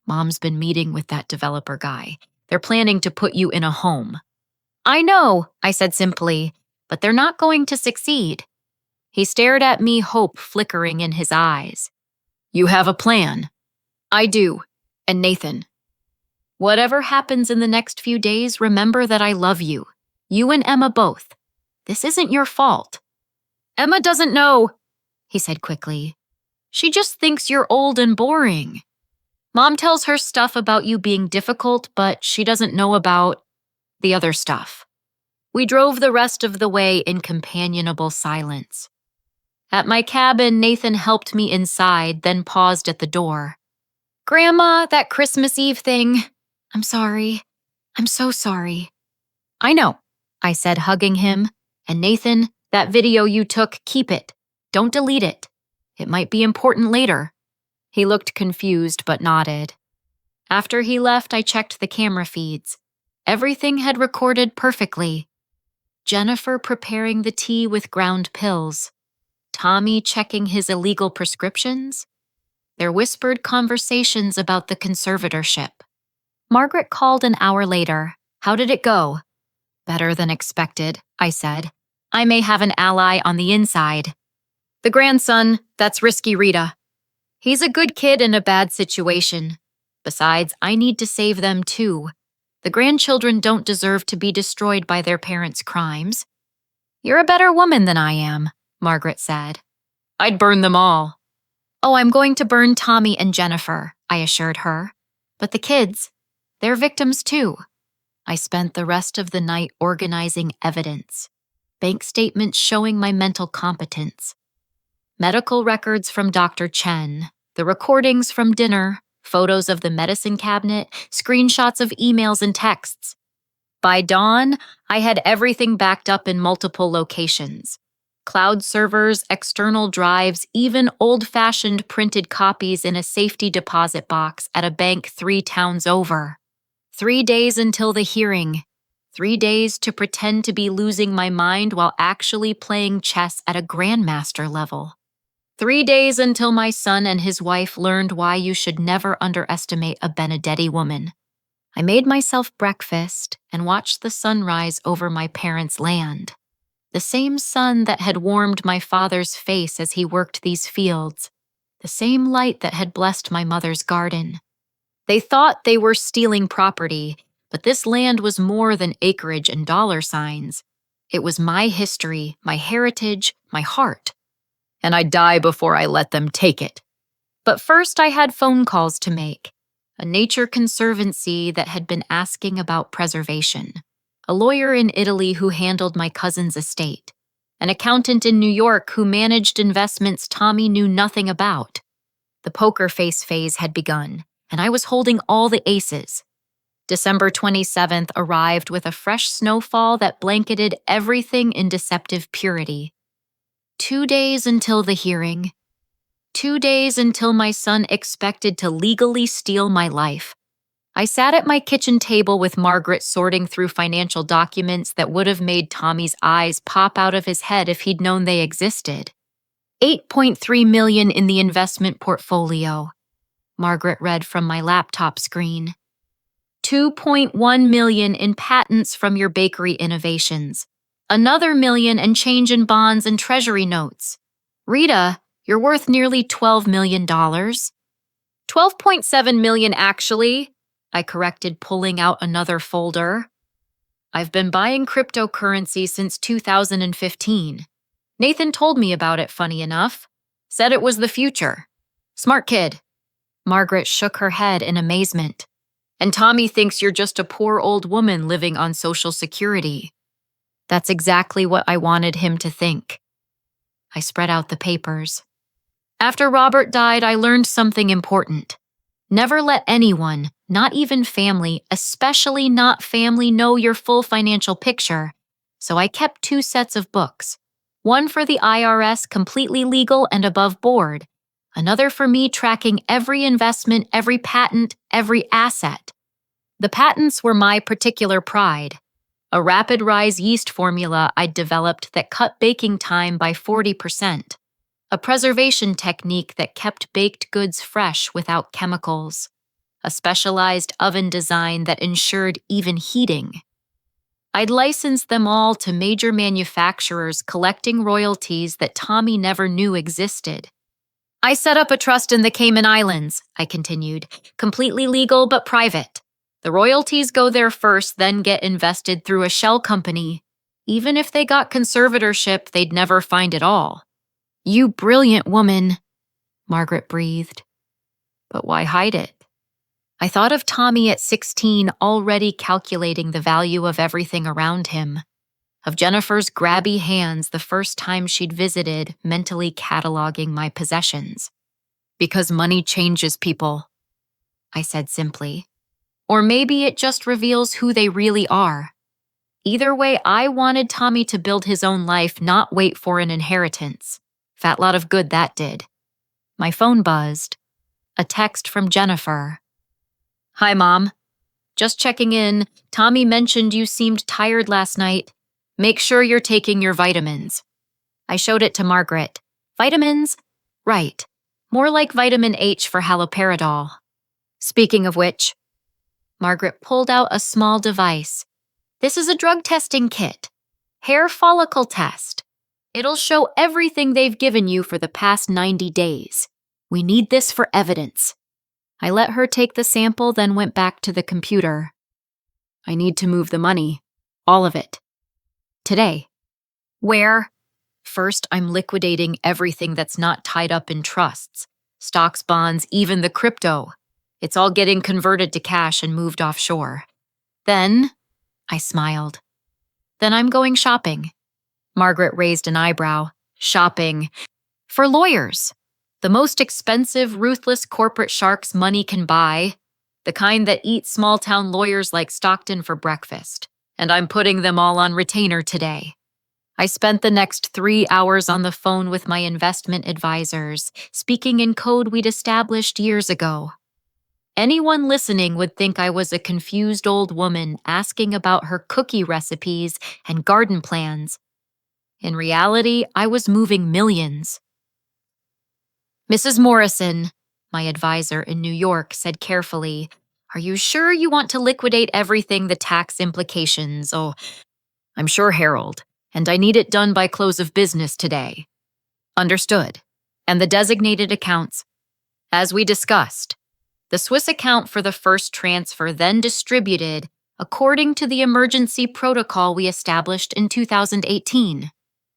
Mom's been meeting with that developer guy. They're planning to put you in a home. I know, I said simply, but they're not going to succeed. He stared at me, hope flickering in his eyes. You have a plan. I do. And Nathan, whatever happens in the next few days, remember that I love you. You and Emma both. This isn't your fault. Emma doesn't know, he said quickly. She just thinks you're old and boring. Mom tells her stuff about you being difficult, but she doesn't know about the other stuff. We drove the rest of the way in companionable silence. At my cabin, Nathan helped me inside, then paused at the door. Grandma, that Christmas Eve thing. I'm sorry. I'm so sorry. I know, I said, hugging him. And Nathan, that video you took, keep it. Don't delete it. It might be important later. He looked confused but nodded. After he left, I checked the camera feeds. Everything had recorded perfectly. Jennifer preparing the tea with ground pills. Tommy checking his illegal prescriptions. Their whispered conversations about the conservatorship. Margaret called an hour later. How did it go? Better than expected, I said. I may have an ally on the inside. The grandson, that's risky Rita. He's a good kid in a bad situation. Besides, I need to save them too. The grandchildren don't deserve to be destroyed by their parents' crimes. You're a better woman than I am, Margaret said. I'd burn them all. Oh, I'm going to burn Tommy and Jennifer, I assured her. But the kids, they're victims too. I spent the rest of the night organizing evidence. Bank statements showing my mental competence. Medical records from Dr. Chen, the recordings from dinner, photos of the medicine cabinet, screenshots of emails and texts. By dawn, I had everything backed up in multiple locations. Cloud servers, external drives, even old-fashioned printed copies in a safety deposit box at a bank 3 towns over. 3 days until the hearing. 3 days to pretend to be losing my mind while actually playing chess at a grandmaster level. 3 days until my son and his wife learned why you should never underestimate a Benedetti woman. I made myself breakfast and watched the sunrise over my parents' land. The same sun that had warmed my father's face as he worked these fields. The same light that had blessed my mother's garden. They thought they were stealing property, but this land was more than acreage and dollar signs. It was my history, my heritage, my heart. And I'd die before I let them take it. But first I had phone calls to make. A nature conservancy that had been asking about preservation. A lawyer in Italy who handled my cousin's estate. An accountant in New York who managed investments Tommy knew nothing about. The poker face phase had begun, and I was holding all the aces. December 27th arrived with a fresh snowfall that blanketed everything in deceptive purity. 2 days until the hearing. 2 days until my son expected to legally steal my life. I sat at my kitchen table with Margaret sorting through financial documents that would have made Tommy's eyes pop out of his head if he'd known they existed. $8.3 million in the investment portfolio, Margaret read from my laptop screen. $2.1 million in patents from your bakery innovations. Another $1 million and change in bonds and treasury notes. Rita, you're worth nearly $12 million. $12.7 million actually, I corrected, pulling out another folder. I've been buying cryptocurrency since 2015. Nathan told me about it, funny enough. Said it was the future. Smart kid. Margaret shook her head in amazement. And Tommy thinks you're just a poor old woman living on Social Security. That's exactly what I wanted him to think. I spread out the papers. After Robert died, I learned something important. Never let anyone, not even family, especially not family, know your full financial picture. So I kept 2 sets of books. One for the IRS, completely legal and above board. Another for me tracking every investment, every patent, every asset. The patents were my particular pride. A rapid rise yeast formula I'd developed that cut baking time by 40%. A preservation technique that kept baked goods fresh without chemicals. A specialized oven design that ensured even heating. I'd licensed them all to major manufacturers collecting royalties that Tommy never knew existed. I set up a trust in the Cayman Islands, I continued, completely legal but private. The royalties go there first, then get invested through a shell company. Even if they got conservatorship, they'd never find it all. You brilliant woman, Margaret breathed. But why hide it? I thought of Tommy at 16 already calculating the value of everything around him. Of Jennifer's grabby hands the first time she'd visited, mentally cataloging my possessions. Because money changes people, I said simply. Or maybe it just reveals who they really are. Either way, I wanted Tommy to build his own life, not wait for an inheritance. Fat lot of good that did. My phone buzzed. A text from Jennifer. Hi, Mom. Just checking in. Tommy mentioned you seemed tired last night. Make sure you're taking your vitamins. I showed it to Margaret. Vitamins? Right. More like vitamin H for haloperidol. Speaking of which, Margaret pulled out a small device. This is a drug testing kit. Hair follicle test. It'll show everything they've given you for the past 90 days. We need this for evidence. I let her take the sample, then went back to the computer. I need to move the money. All of it. Today. Where? First, I'm liquidating everything that's not tied up in trusts. Stocks, bonds, even the crypto. It's all getting converted to cash and moved offshore. Then, I smiled. Then I'm going shopping. Margaret raised an eyebrow. Shopping. For lawyers. The most expensive, ruthless corporate sharks money can buy. The kind that eat small-town lawyers like Stockton for breakfast. And I'm putting them all on retainer today. I spent the next 3 hours on the phone with my investment advisors, speaking in code we'd established years ago. Anyone listening would think I was a confused old woman asking about her cookie recipes and garden plans. In reality, I was moving millions. Mrs. Morrison, my advisor in New York, said carefully, "Are you sure you want to liquidate everything, the tax implications? Oh, I'm sure, Harold, and I need it done by close of business today." Understood. And the designated accounts? As we discussed. The Swiss account for the first transfer then distributed according to the emergency protocol we established in 2018.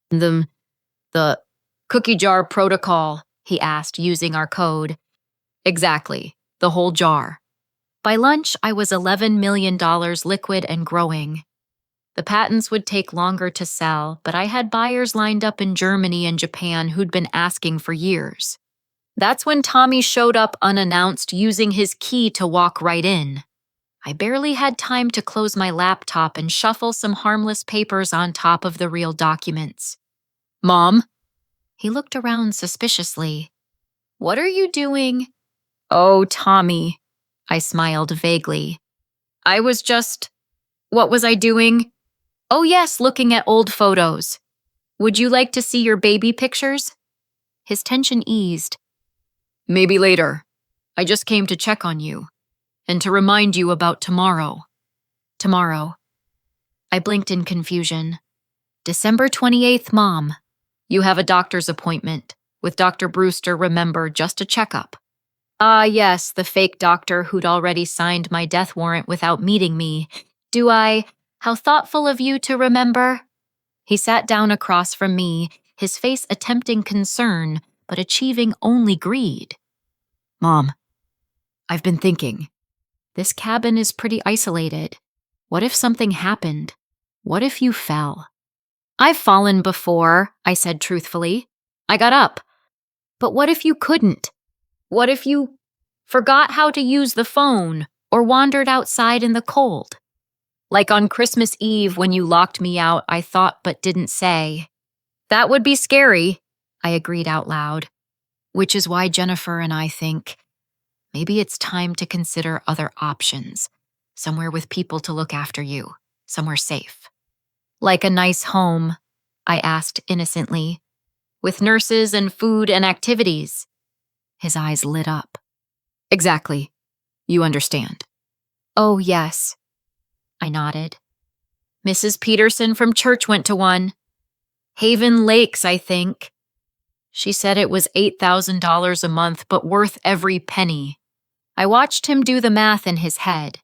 The cookie jar protocol, he asked, using our code. Exactly, the whole jar. By lunch, I was $11 million liquid and growing. The patents would take longer to sell, but I had buyers lined up in Germany and Japan who'd been asking for years. That's when Tommy showed up unannounced, using his key to walk right in. I barely had time to close my laptop and shuffle some harmless papers on top of the real documents. "Mom?" He looked around suspiciously. "What are you doing?" "Oh, Tommy," I smiled vaguely. "I was just... What was I doing? Oh yes, looking at old photos. Would you like to see your baby pictures?" His tension eased. "Maybe later. I just came to check on you. And to remind you about tomorrow." Tomorrow. I blinked in confusion. December 28th, Mom. You have a doctor's appointment. With Dr. Brewster, remember, just a checkup. Ah, yes, the fake doctor who'd already signed my death warrant without meeting me. Do I? How thoughtful of you to remember. He sat down across from me, his face attempting concern, but achieving only greed. "Mom, I've been thinking. This cabin is pretty isolated. What if something happened? What if you fell?" "I've fallen before," I said truthfully. I got up. "But what if you couldn't? What if you forgot how to use the phone or wandered outside in the cold? Like on Christmas Eve when you locked me out, I thought but didn't say." "That would be scary," I agreed out loud. Which is why Jennifer and I think maybe it's time to consider other options. Somewhere with people to look after you. Somewhere safe. "Like a nice home?" I asked innocently. "With nurses and food and activities?" His eyes lit up. "Exactly. You understand." "Oh, yes." I nodded. Mrs. Peterson from church went to one. Haven Lakes, I think. She said it was $8,000 a month, but worth every penny. I watched him do the math in his head.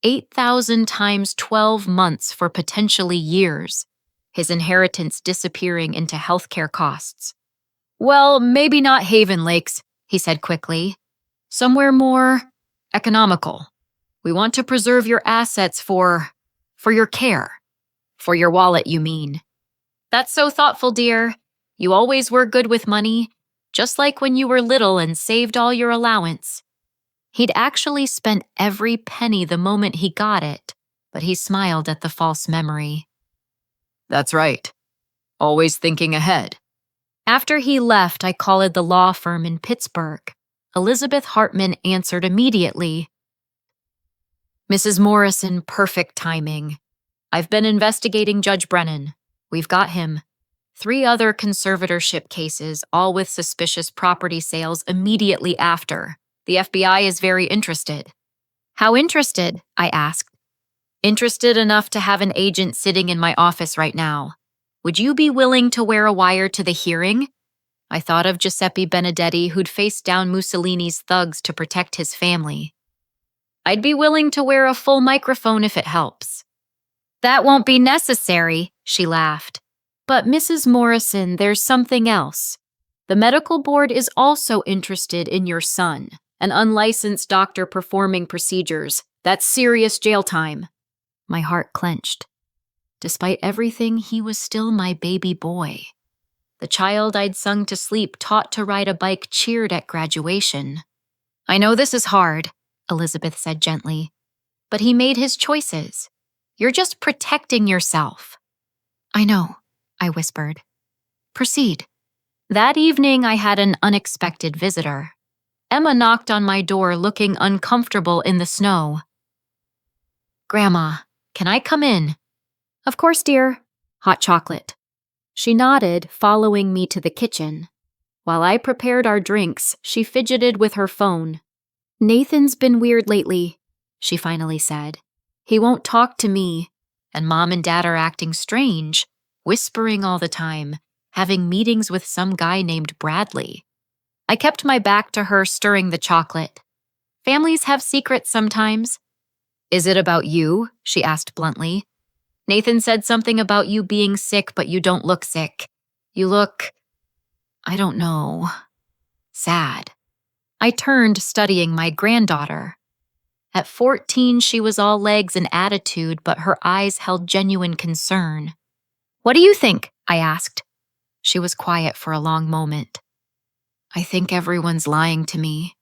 8,000 times 12 months for potentially years. His inheritance disappearing into healthcare costs. "Well, maybe not Haven Lakes," he said quickly. "Somewhere more economical. We want to preserve your assets for your care. For your wallet, you mean." "That's so thoughtful, dear. You always were good with money, just like when you were little and saved all your allowance." He'd actually spent every penny the moment he got it, but he smiled at the false memory. "That's right. Always thinking ahead." After he left, I called the law firm in Pittsburgh. Elizabeth Hartman answered immediately. "Mrs. Morrison, perfect timing. I've been investigating Judge Brennan. We've got him. 3 other conservatorship cases, all with suspicious property sales immediately after. The FBI is very interested." "How interested?" I asked. "Interested enough to have an agent sitting in my office right now. Would you be willing to wear a wire to the hearing?" I thought of Giuseppe Benedetti, who'd faced down Mussolini's thugs to protect his family. "I'd be willing to wear a full microphone if it helps." "That won't be necessary," she laughed. But Mrs. Morrison, there's something else. The medical board is also interested in your son, an unlicensed doctor performing procedures. That's serious jail time. My heart clenched. Despite everything, he was still my baby boy. The child I'd sung to sleep, taught to ride a bike, cheered at graduation. I know this is hard, Elizabeth said gently, but he made his choices. You're just protecting yourself. I know, I whispered. Proceed. That evening, I had an unexpected visitor. Emma knocked on my door, looking uncomfortable in the snow. Grandma, can I come in? Of course, dear. Hot chocolate. She nodded, following me to the kitchen. While I prepared our drinks, she fidgeted with her phone. Nathan's been weird lately, she finally said. He won't talk to me, and Mom and Dad are acting strange, whispering all the time, having meetings with some guy named Bradley. I kept my back to her, stirring the chocolate. Families have secrets sometimes. Is it about you? She asked bluntly. Nathan said something about you being sick, but you don't look sick. You look, I don't know, sad. I turned, studying my granddaughter. At 14, she was all legs and attitude, but her eyes held genuine concern. What do you think? I asked. She was quiet for a long moment. I think everyone's lying to me.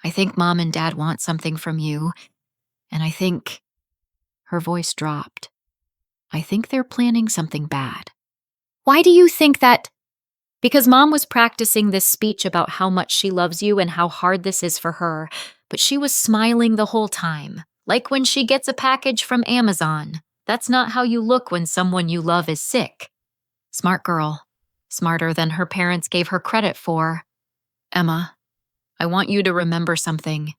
I think Mom and Dad want something from you, and I think... Her voice dropped. I think they're planning something bad. Why do you think that? Because Mom was practicing this speech about how much she loves you and how hard this is for her, but she was smiling the whole time, like when she gets a package from Amazon. That's not how you look when someone you love is sick. Smart girl. Smarter than her parents gave her credit for. Emma, I want you to remember something.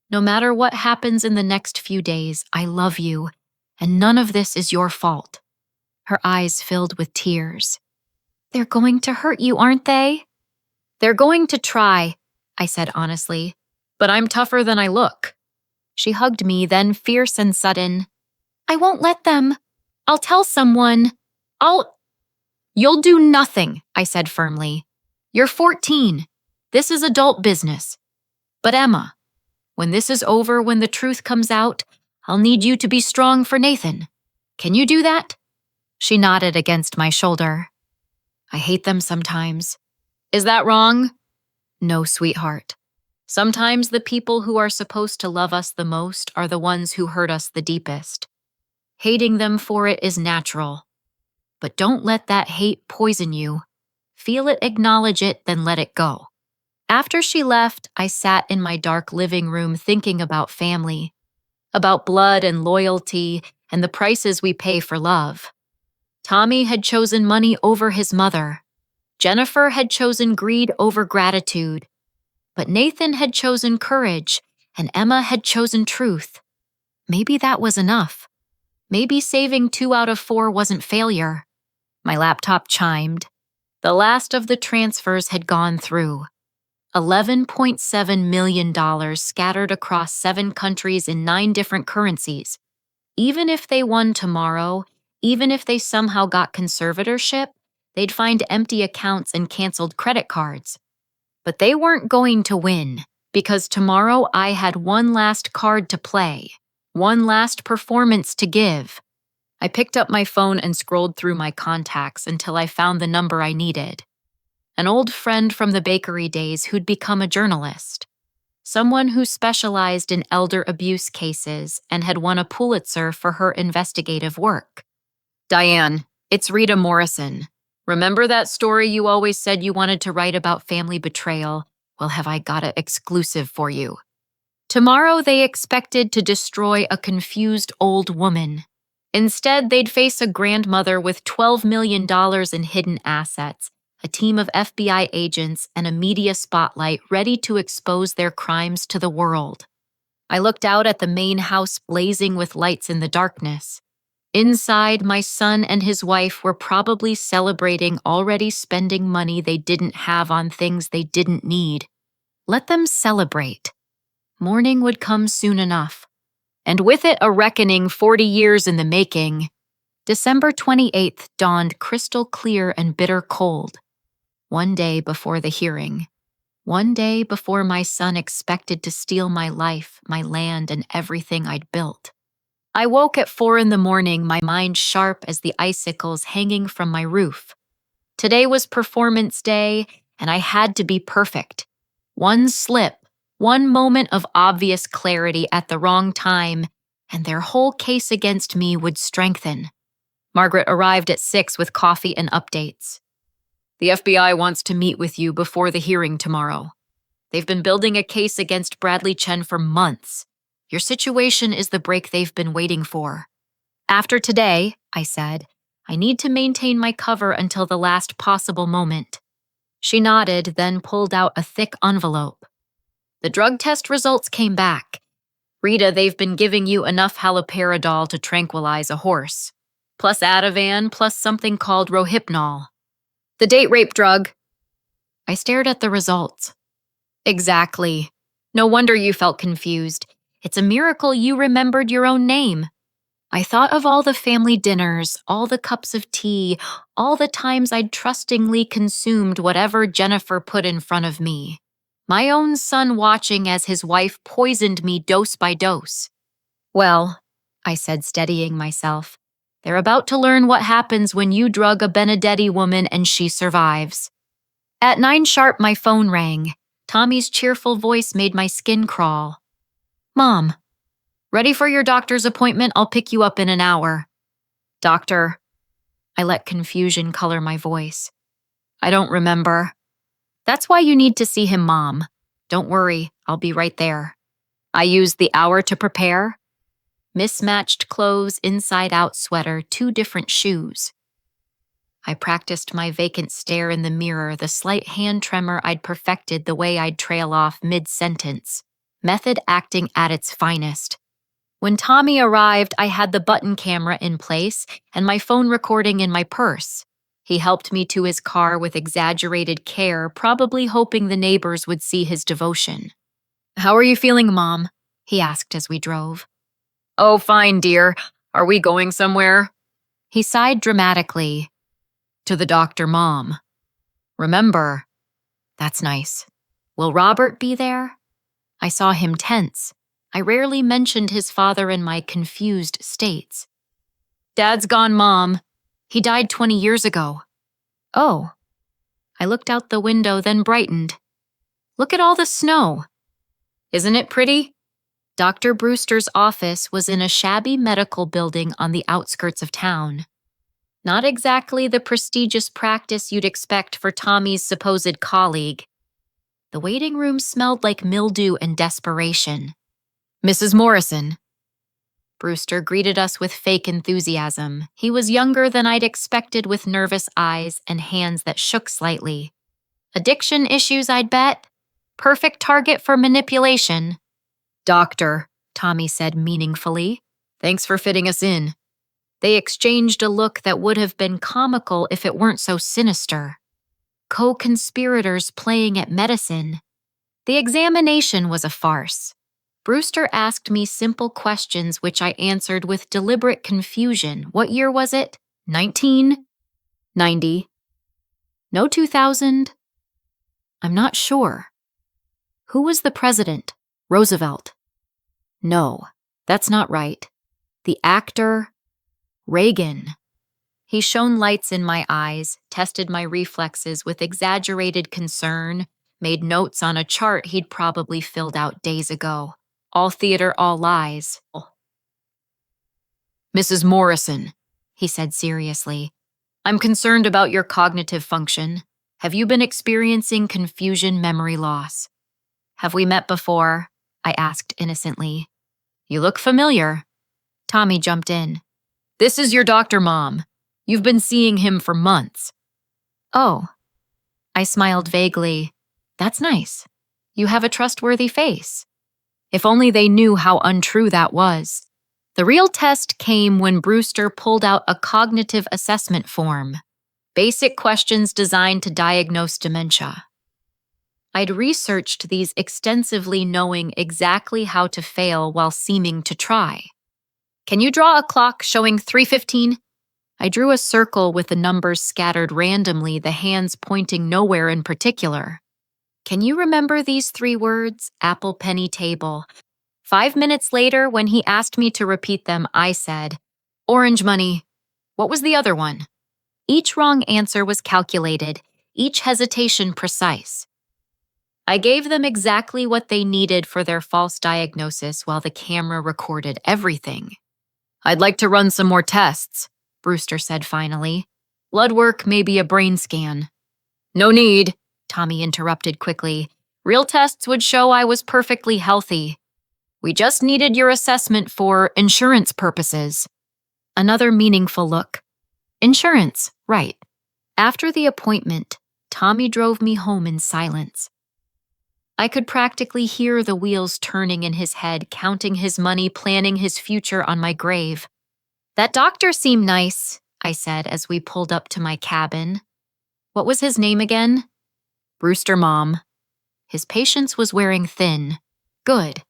No matter what happens in the next few days, I love you, and none of this is your fault. Her eyes filled with tears. They're going to hurt you, aren't they? They're going to try, I said honestly, but I'm tougher than I look. She hugged me, then fierce and sudden. I won't let them. I'll tell someone. You'll do nothing, I said firmly. You're 14. This is adult business. But Emma, when this is over, when the truth comes out, I'll need you to be strong for Nathan. Can you do that? She nodded against my shoulder. I hate them sometimes. Is that wrong? No, sweetheart. Sometimes the people who are supposed to love us the most are the ones who hurt us the deepest. Hating them for it is natural. But don't let that hate poison you. Feel it, acknowledge it, then let it go. After she left, I sat in my dark living room thinking about family, about blood and loyalty and the prices we pay for love. Tommy had chosen money over his mother. Jennifer had chosen greed over gratitude. But Nathan had chosen courage, and Emma had chosen truth. Maybe that was enough. Maybe saving 2 out of 4 wasn't failure. My laptop chimed. The last of the transfers had gone through. $11.7 million scattered across 7 countries in 9 different currencies. Even if they won tomorrow, even if they somehow got conservatorship, they'd find empty accounts and canceled credit cards. But they weren't going to win, because tomorrow I had one last card to play, one last performance to give. I picked up my phone and scrolled through my contacts until I found the number I needed. An old friend from the bakery days who'd become a journalist. Someone who specialized in elder abuse cases and had won a Pulitzer for her investigative work. Diane, it's Rita Morrison. Remember that story you always said you wanted to write about family betrayal? Well, have I got it exclusive for you. Tomorrow they expected to destroy a confused old woman. Instead, they'd face a grandmother with $12 million in hidden assets, a team of FBI agents, and a media spotlight ready to expose their crimes to the world. I looked out at the main house blazing with lights in the darkness. Inside, my son and his wife were probably celebrating, already spending money they didn't have on things they didn't need. Let them celebrate. Morning would come soon enough. And with it, a reckoning 40 years in the making. December 28th dawned crystal clear and bitter cold. One day before the hearing. One day before my son expected to steal my life, my land, and everything I'd built. I woke at 4 in the morning, my mind sharp as the icicles hanging from my roof. Today was performance day, and I had to be perfect. One slip, one moment of obvious clarity at the wrong time, and their whole case against me would strengthen. Margaret arrived at 6 with coffee and updates. The FBI wants to meet with you before the hearing tomorrow. They've been building a case against Bradley Chen for months. Your situation is the break they've been waiting for. After today, I said, I need to maintain my cover until the last possible moment. She nodded, then pulled out a thick envelope. The drug test results came back. Rita, they've been giving you enough haloperidol to tranquilize a horse. Plus Ativan, plus something called Rohypnol. The date rape drug. I stared at the results. Exactly. No wonder you felt confused. It's a miracle you remembered your own name. I thought of all the family dinners, all the cups of tea, all the times I'd trustingly consumed whatever Jennifer put in front of me. My own son watching as his wife poisoned me dose by dose. Well, I said, steadying myself, they're about to learn what happens when you drug a Benedetti woman and she survives. At 9 sharp, my phone rang. Tommy's cheerful voice made my skin crawl. Mom, ready for your doctor's appointment? I'll pick you up in an hour. Doctor. I let confusion color my voice. I don't remember. That's why you need to see him, Mom. Don't worry, I'll be right there. I used the hour to prepare. Mismatched clothes, inside-out sweater, 2 different shoes. I practiced my vacant stare in the mirror, the slight hand tremor I'd perfected the way I'd trail off mid-sentence. Method acting at its finest. When Tommy arrived, I had the button camera in place and my phone recording in my purse. He helped me to his car with exaggerated care, probably hoping the neighbors would see his devotion. How are you feeling, Mom? He asked as we drove. Oh, fine, dear. Are we going somewhere? He sighed dramatically. To the doctor, Mom. Remember. That's nice. Will Robert be there? I saw him tense. I rarely mentioned his father in my confused states. Dad's gone, Mom. He died 20 years ago. Oh. I looked out the window, then brightened. Look at all the snow. Isn't it pretty? Dr. Brewster's office was in a shabby medical building on the outskirts of town. Not exactly the prestigious practice you'd expect for Tommy's supposed colleague. The waiting room smelled like mildew and desperation. Mrs. Morrison. Brewster greeted us with fake enthusiasm. He was younger than I'd expected, with nervous eyes and hands that shook slightly. Addiction issues, I'd bet. Perfect target for manipulation. Doctor, Tommy said meaningfully. Thanks for fitting us in. They exchanged a look that would have been comical if it weren't so sinister. Co-conspirators playing at medicine. The examination was a farce. Brewster asked me simple questions which I answered with deliberate confusion. What year was it? 1990. No 2000? I'm not sure. Who was the president? Roosevelt. No, that's not right. The actor? Reagan. He shone lights in my eyes, tested my reflexes with exaggerated concern, made notes on a chart he'd probably filled out days ago. All theater, all lies. Mrs. Morrison, he said seriously, I'm concerned about your cognitive function. Have you been experiencing confusion, memory loss? Have we met before? I asked innocently. You look familiar. Tommy jumped in. This is your doctor, Mom. You've been seeing him for months. Oh. I smiled vaguely. That's nice. You have a trustworthy face. If only they knew how untrue that was. The real test came when Brewster pulled out a cognitive assessment form. Basic questions designed to diagnose dementia. I'd researched these extensively, knowing exactly how to fail while seeming to try. Can you draw a clock showing 3:15? I drew a circle with the numbers scattered randomly, the hands pointing nowhere in particular. Can you remember these 3 words? Apple penny table. 5 minutes later, when he asked me to repeat them, I said, orange money. What was the other one? Each wrong answer was calculated, each hesitation precise. I gave them exactly what they needed for their false diagnosis while the camera recorded everything. I'd like to run some more tests, Brewster said finally. Blood work, maybe a brain scan. No need, Tommy interrupted quickly. Real tests would show I was perfectly healthy. We just needed your assessment for insurance purposes. Another meaningful look. Insurance, right. After the appointment, Tommy drove me home in silence. I could practically hear the wheels turning in his head, counting his money, planning his future on my grave. That doctor seemed nice, I said as we pulled up to my cabin. What was his name again? Brewster, Mom. His patience was wearing thin. Good.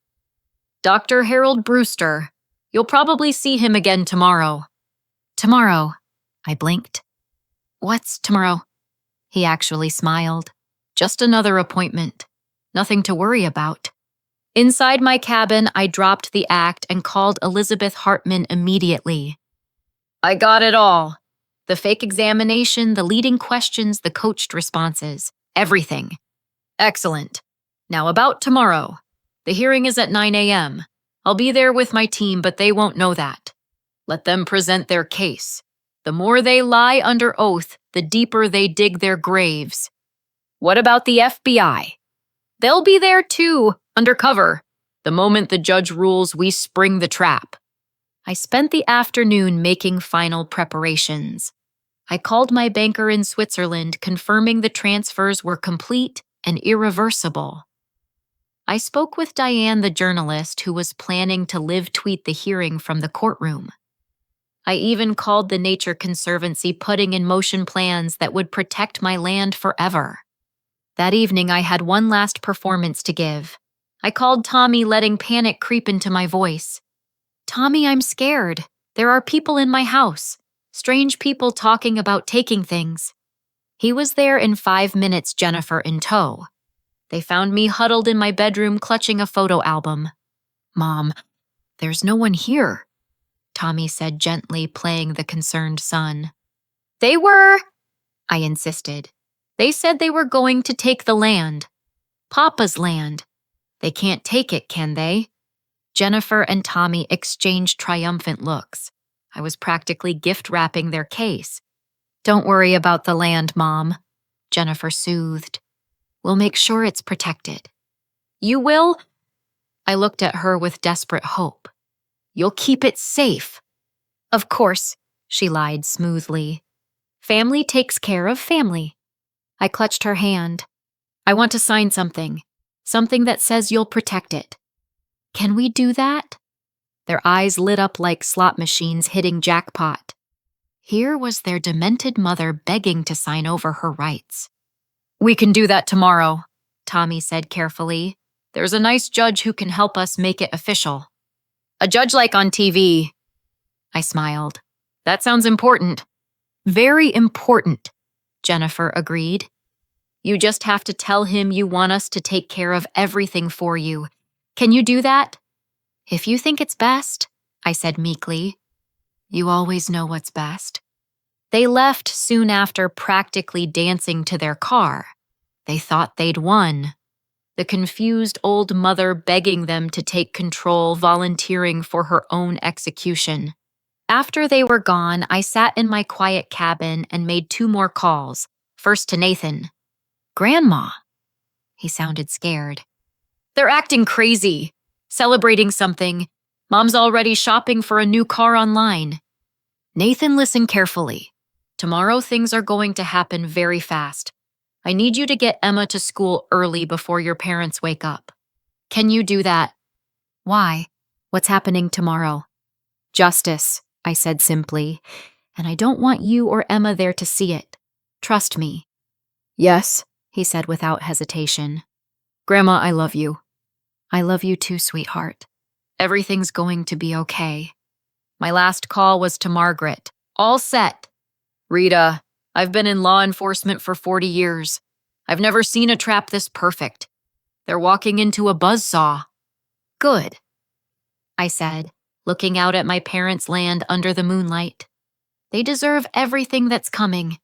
Dr. Harold Brewster. You'll probably see him again tomorrow. Tomorrow, I blinked. What's tomorrow? He actually smiled. Just another appointment. Nothing to worry about. Inside my cabin, I dropped the act and called Elizabeth Hartman immediately. I got it all. The fake examination, the leading questions, the coached responses. Everything. Excellent. Now about tomorrow. The hearing is at 9 a.m. I'll be there with my team, but they won't know that. Let them present their case. The more they lie under oath, the deeper they dig their graves. What about the FBI? They'll be there too, undercover. The moment the judge rules, we spring the trap. I spent the afternoon making final preparations. I called my banker in Switzerland, confirming the transfers were complete and irreversible. I spoke with Diane, the journalist, who was planning to live tweet the hearing from the courtroom. I even called the Nature Conservancy, putting in motion plans that would protect my land forever. That evening, I had one last performance to give. I called Tommy, letting panic creep into my voice. Tommy, I'm scared. There are people in my house. Strange people talking about taking things. He was there in 5 minutes, Jennifer in tow. They found me huddled in my bedroom, clutching a photo album. Mom, there's no one here, Tommy said gently, playing the concerned son. They were, I insisted. They said they were going to take the land. Papa's land. They can't take it, can they? Jennifer and Tommy exchanged triumphant looks. I was practically gift-wrapping their case. Don't worry about the land, Mom, Jennifer soothed. We'll make sure it's protected. You will? I looked at her with desperate hope. You'll keep it safe. Of course, she lied smoothly. Family takes care of family. I clutched her hand. I want to sign something. Something that says you'll protect it. Can we do that? Their eyes lit up like slot machines hitting jackpot. Here was their demented mother begging to sign over her rights. We can do that tomorrow, Tommy said carefully. There's a nice judge who can help us make it official. A judge like on TV. I smiled. That sounds important. Very important, Jennifer agreed. You just have to tell him you want us to take care of everything for you. Can you do that? If you think it's best, I said meekly. You always know what's best. They left soon after, practically dancing to their car. They thought they'd won. The confused old mother begging them to take control, volunteering for her own execution. After they were gone, I sat in my quiet cabin and made 2 more calls, first to Nathan. Grandma. He sounded scared. They're acting crazy, celebrating something. Mom's already shopping for a new car online. Nathan, listen carefully. Tomorrow things are going to happen very fast. I need you to get Emma to school early before your parents wake up. Can you do that? Why? What's happening tomorrow? Justice, I said simply, and I don't want you or Emma there to see it. Trust me. Yes, he said without hesitation. Grandma, I love you. I love you too, sweetheart. Everything's going to be okay. My last call was to Margaret, All set. Rita, I've been in law enforcement for 40 years. I've never seen a trap this perfect. They're walking into a buzzsaw. Good, I said, looking out at my parents' land under the moonlight. They deserve everything that's coming.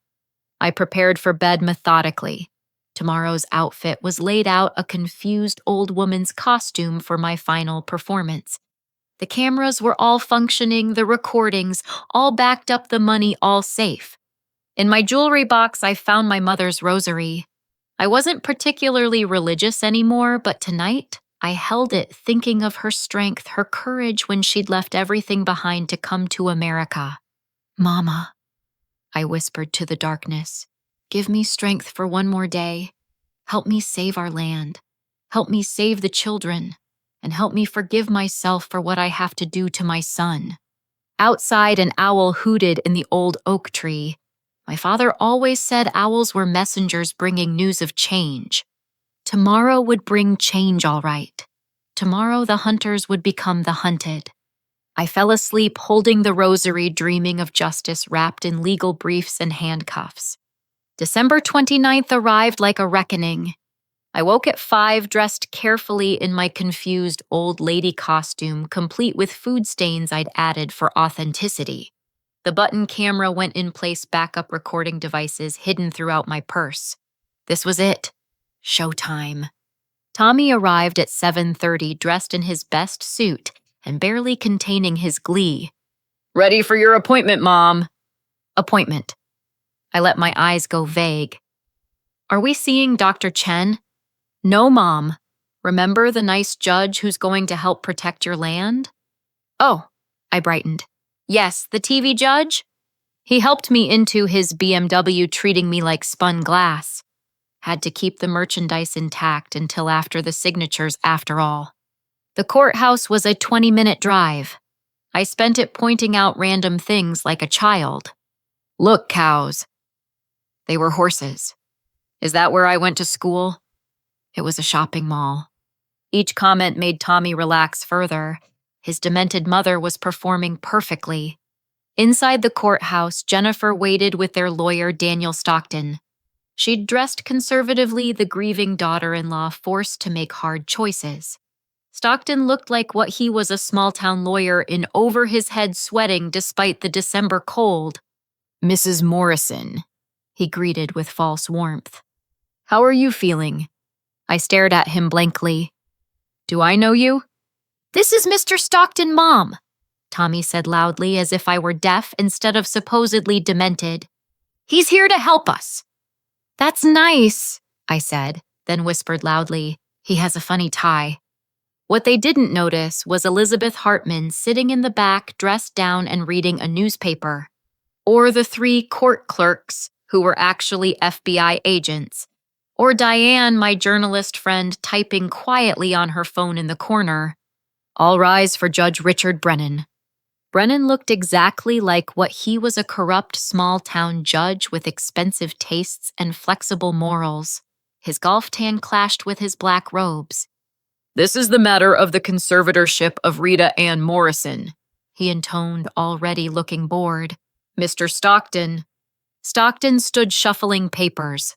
I prepared for bed methodically. Tomorrow's outfit was laid out a confused old woman's costume for my final performance. The cameras were all functioning, the recordings, all backed up, the money all safe. In my jewelry box, I found my mother's rosary. I wasn't particularly religious anymore, but tonight, I held it thinking of her strength, her courage when she'd left everything behind to come to America. Mama, I whispered to the darkness, give me strength for one more day. Help me save our land. Help me save the children. And help me forgive myself for what I have to do to my son. Outside, an owl hooted in the old oak tree. My father always said owls were messengers bringing news of change. Tomorrow would bring change, all right. Tomorrow the hunters would become the hunted. I fell asleep holding the rosary, dreaming of justice wrapped in legal briefs and handcuffs. December 29th arrived like a reckoning. I woke at 5, dressed carefully in my confused old lady costume, complete with food stains I'd added for authenticity. The button camera went in place, backup recording devices hidden throughout my purse. This was it. Showtime. Tommy arrived at 7:30, dressed in his best suit and barely containing his glee. Ready for your appointment, Mom. Appointment. I let my eyes go vague. Are we seeing Dr. Chen? No, Mom. Remember the nice judge who's going to help protect your land? Oh, I brightened. Yes, the TV judge? He helped me into his BMW, treating me like spun glass. Had to keep the merchandise intact until after the signatures, after all. The courthouse was a 20-minute drive. I spent it pointing out random things like a child. Look, cows. They were horses. Is that where I went to school? It was a shopping mall. Each comment made Tommy relax further. His demented mother was performing perfectly. Inside the courthouse, Jennifer waited with their lawyer, Daniel Stockton. She'd dressed conservatively, the grieving daughter-in-law forced to make hard choices. Stockton looked like what he was, a small-town lawyer in over his head, sweating despite the December cold. Mrs. Morrison, he greeted with false warmth. How are you feeling? I stared at him blankly. Do I know you? This is Mr. Stockton, Mom, Tommy said loudly, as if I were deaf instead of supposedly demented. He's here to help us. That's nice, I said, then whispered loudly, he has a funny tie. What they didn't notice was Elizabeth Hartman sitting in the back, dressed down and reading a newspaper. Or the 3 court clerks, who were actually FBI agents. Or Diane, my journalist friend, typing quietly on her phone in the corner. All rise for Judge Richard Brennan. Brennan looked exactly like what he was, a corrupt small-town judge with expensive tastes and flexible morals. His golf tan clashed with his black robes. This is the matter of the conservatorship of Rita Ann Morrison, he intoned, already looking bored. Mr. Stockton. Stockton stood shuffling papers.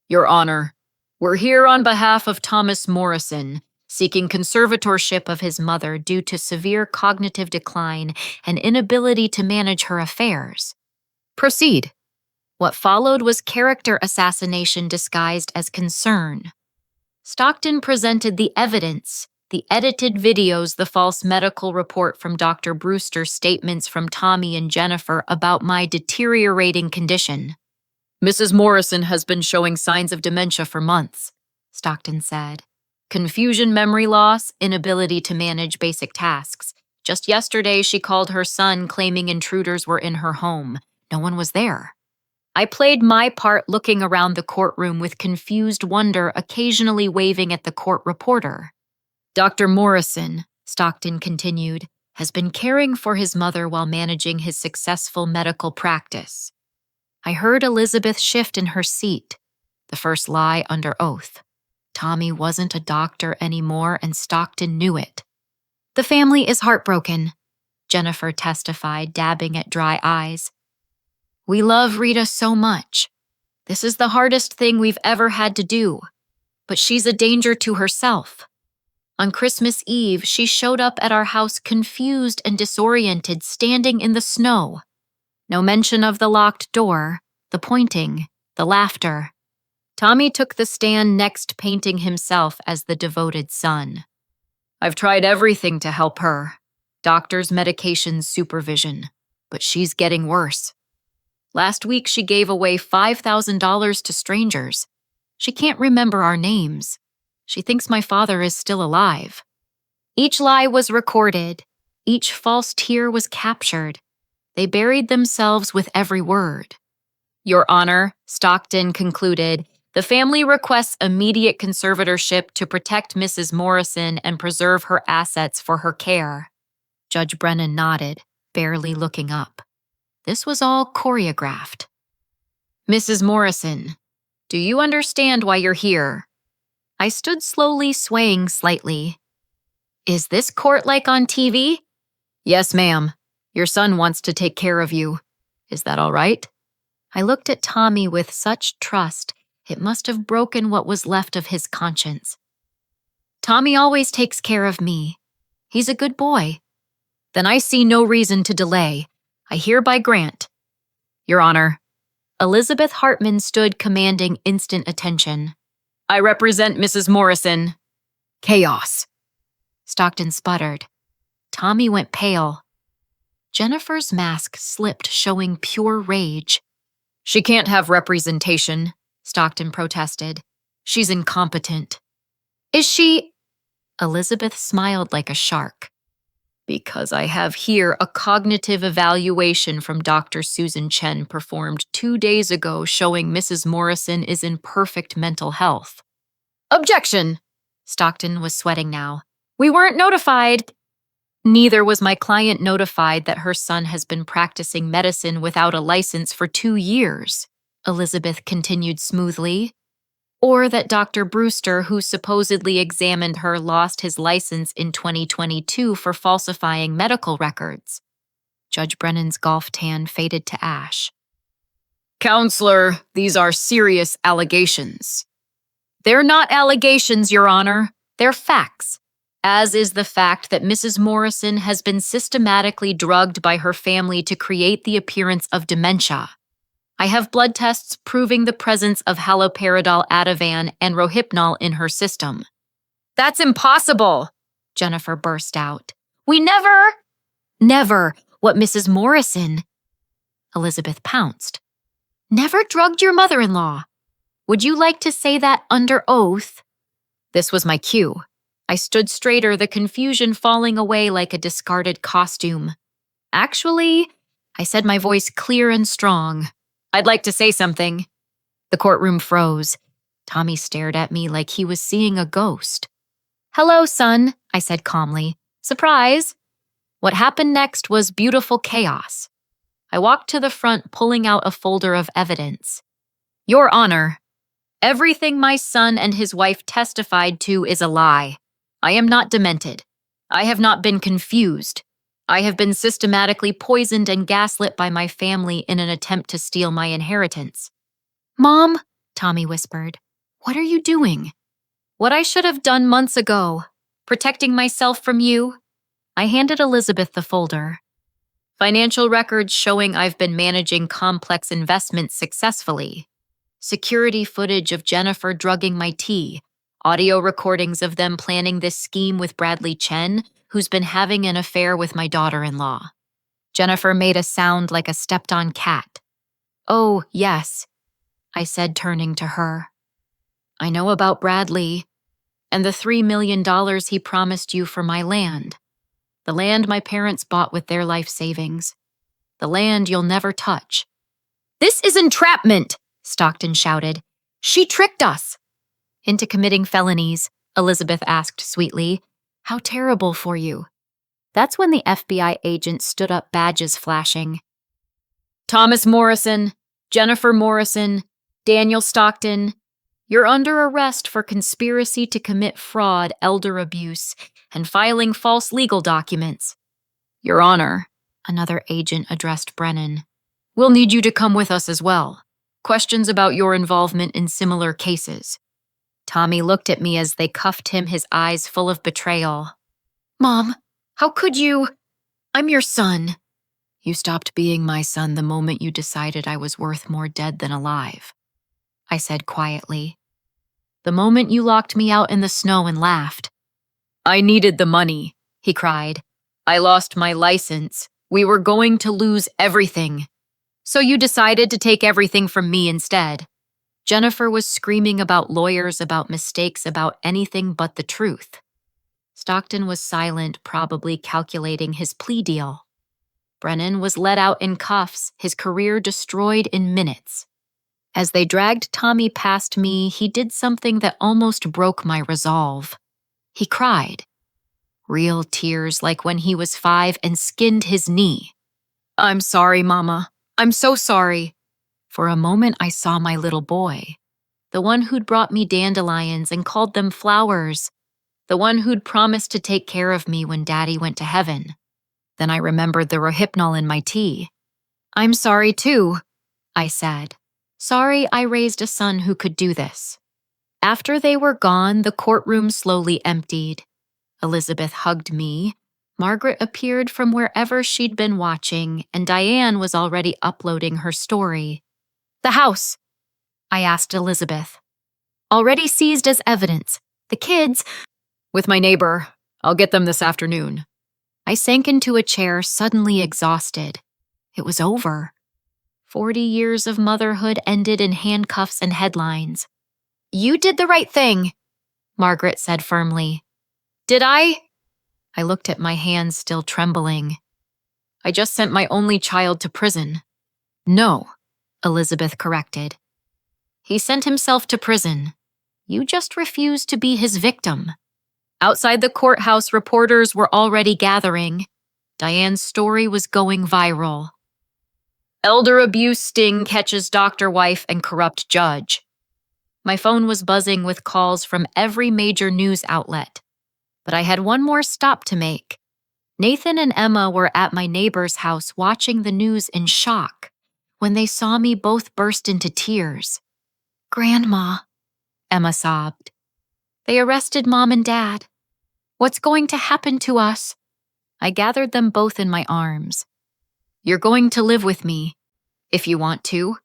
Your Honor, we're here on behalf of Thomas Morrison, seeking conservatorship of his mother due to severe cognitive decline and inability to manage her affairs. Proceed. What followed was character assassination disguised as concern. Stockton presented the evidence, the edited videos, the false medical report from Dr. Brewster, statements from Tommy and Jennifer about my deteriorating condition. Mrs. Morrison has been showing signs of dementia for months, Stockton said. Confusion, memory loss, inability to manage basic tasks. Just yesterday, she called her son, claiming intruders were in her home. No one was there. I played my part, looking around the courtroom with confused wonder, occasionally waving at the court reporter. Dr. Morrison, Stockton continued, has been caring for his mother while managing his successful medical practice. I heard Elizabeth shift in her seat, the first lie under oath. Tommy wasn't a doctor anymore, and Stockton knew it. The family is heartbroken, Jennifer testified, dabbing at dry eyes. We love Rita so much. This is the hardest thing we've ever had to do, but she's a danger to herself. On Christmas Eve, she showed up at our house confused and disoriented, standing in the snow. No mention of the locked door, the pointing, the laughter. Tommy took the stand next, painting himself as the devoted son. I've tried everything to help her. Doctors, medications, supervision. But she's getting worse. Last week, she gave away $5,000 to strangers. She can't remember our names. She thinks my father is still alive. Each lie was recorded. Each false tear was captured. They buried themselves with every word. Your Honor, Stockton concluded, the family requests immediate conservatorship to protect Mrs. Morrison and preserve her assets for her care. Judge Brennan nodded, barely looking up. This was all choreographed. Mrs. Morrison, do you understand why you're here? I stood slowly, swaying slightly. Is this court like on TV? Yes, ma'am. Your son wants to take care of you. Is that all right? I looked at Tommy with such trust, it must have broken what was left of his conscience. Tommy always takes care of me. He's a good boy. Then I see no reason to delay. I hereby grant. Your Honor. Elizabeth Hartman stood commanding instant attention. I represent Mrs. Morrison. Chaos. Stockton sputtered. Tommy went pale. Jennifer's mask slipped, showing pure rage. She can't have representation, Stockton protested. She's incompetent. Is she? Elizabeth smiled like a shark. Because I have here a cognitive evaluation from Dr. Susan Chen performed 2 days ago showing Mrs. Morrison is in perfect mental health. Objection! Stockton was sweating now. We weren't notified. Neither was my client notified that her son has been practicing medicine without a license for 2 years, Elizabeth continued smoothly. Or that Dr. Brewster, who supposedly examined her, lost his license in 2022 for falsifying medical records. Judge Brennan's golf tan faded to ash. Counselor, these are serious allegations. They're not allegations, Your Honor. They're facts, as is the fact that Mrs. Morrison has been systematically drugged by her family to create the appearance of dementia. I have blood tests proving the presence of haloperidol, Ativan, and Rohypnol in her system. That's impossible, Jennifer burst out. We never, what Mrs. Morrison, Elizabeth pounced. Never drugged your mother-in-law. Would you like to say that under oath? This was my cue. I stood straighter, the confusion falling away like a discarded costume. Actually, I said, my voice clear and strong. I'd like to say something. The courtroom froze. Tommy stared at me like he was seeing a ghost. Hello, son, I said calmly. Surprise! What happened next was beautiful chaos. I walked to the front, pulling out a folder of evidence. Your Honor, everything my son and his wife testified to is a lie. I am not demented. I have not been confused. I have been systematically poisoned and gaslit by my family in an attempt to steal my inheritance. Mom, Tommy whispered, what are you doing? What I should have done months ago, protecting myself from you. I handed Elizabeth the folder. Financial records showing I've been managing complex investments successfully. Security footage of Jennifer drugging my tea. Audio recordings of them planning this scheme with Bradley Chen, who's been having an affair with my daughter-in-law. Jennifer made a sound like a stepped-on cat. Oh, yes, I said, turning to her. I know about Bradley and the $3 million he promised you for my land. The land my parents bought with their life savings. The land you'll never touch. This is entrapment, Stockton shouted. She tricked us. Into committing felonies, Elizabeth asked sweetly. How terrible for you. That's when the FBI agent stood up, badges flashing. Thomas Morrison, Jennifer Morrison, Daniel Stockton, you're under arrest for conspiracy to commit fraud, elder abuse, and filing false legal documents. Your Honor, another agent addressed Brennan. We'll need you to come with us as well. Questions about your involvement in similar cases. Tommy looked at me as they cuffed him, his eyes full of betrayal. Mom, how could you? I'm your son. You stopped being my son the moment you decided I was worth more dead than alive, I said quietly. The moment you locked me out in the snow and laughed. I needed the money, he cried. I lost my license. We were going to lose everything. So you decided to take everything from me instead. Jennifer was screaming about lawyers, about mistakes, about anything but the truth. Stockton was silent, probably calculating his plea deal. Brennan was let out in cuffs, his career destroyed in minutes. As they dragged Tommy past me, he did something that almost broke my resolve. He cried. Real tears like when he was 5 and skinned his knee. I'm sorry, Mama. I'm so sorry. For a moment, I saw my little boy. The one who'd brought me dandelions and called them flowers. The one who'd promised to take care of me when Daddy went to heaven. Then I remembered the Rohypnol in my tea. I'm sorry too, I said. Sorry I raised a son who could do this. After they were gone, the courtroom slowly emptied. Elizabeth hugged me. Margaret appeared from wherever she'd been watching, and Diane was already uploading her story. The house, I asked Elizabeth. Already seized as evidence. The kids, with my neighbor. I'll get them this afternoon. I sank into a chair, suddenly exhausted. It was over. 40 years of motherhood ended in handcuffs and headlines. You did the right thing, Margaret said firmly. Did I? I looked at my hands still trembling. I just sent my only child to prison. No, Elizabeth corrected. He sent himself to prison. You just refused to be his victim. Outside the courthouse, reporters were already gathering. Diane's story was going viral. Elder abuse sting catches doctor wife and corrupt judge. My phone was buzzing with calls from every major news outlet. But I had one more stop to make. Nathan and Emma were at my neighbor's house watching the news in shock. When they saw me, both burst into tears. Grandma, Emma sobbed. They arrested Mom and Dad. What's going to happen to us? I gathered them both in my arms. You're going to live with me, if you want to.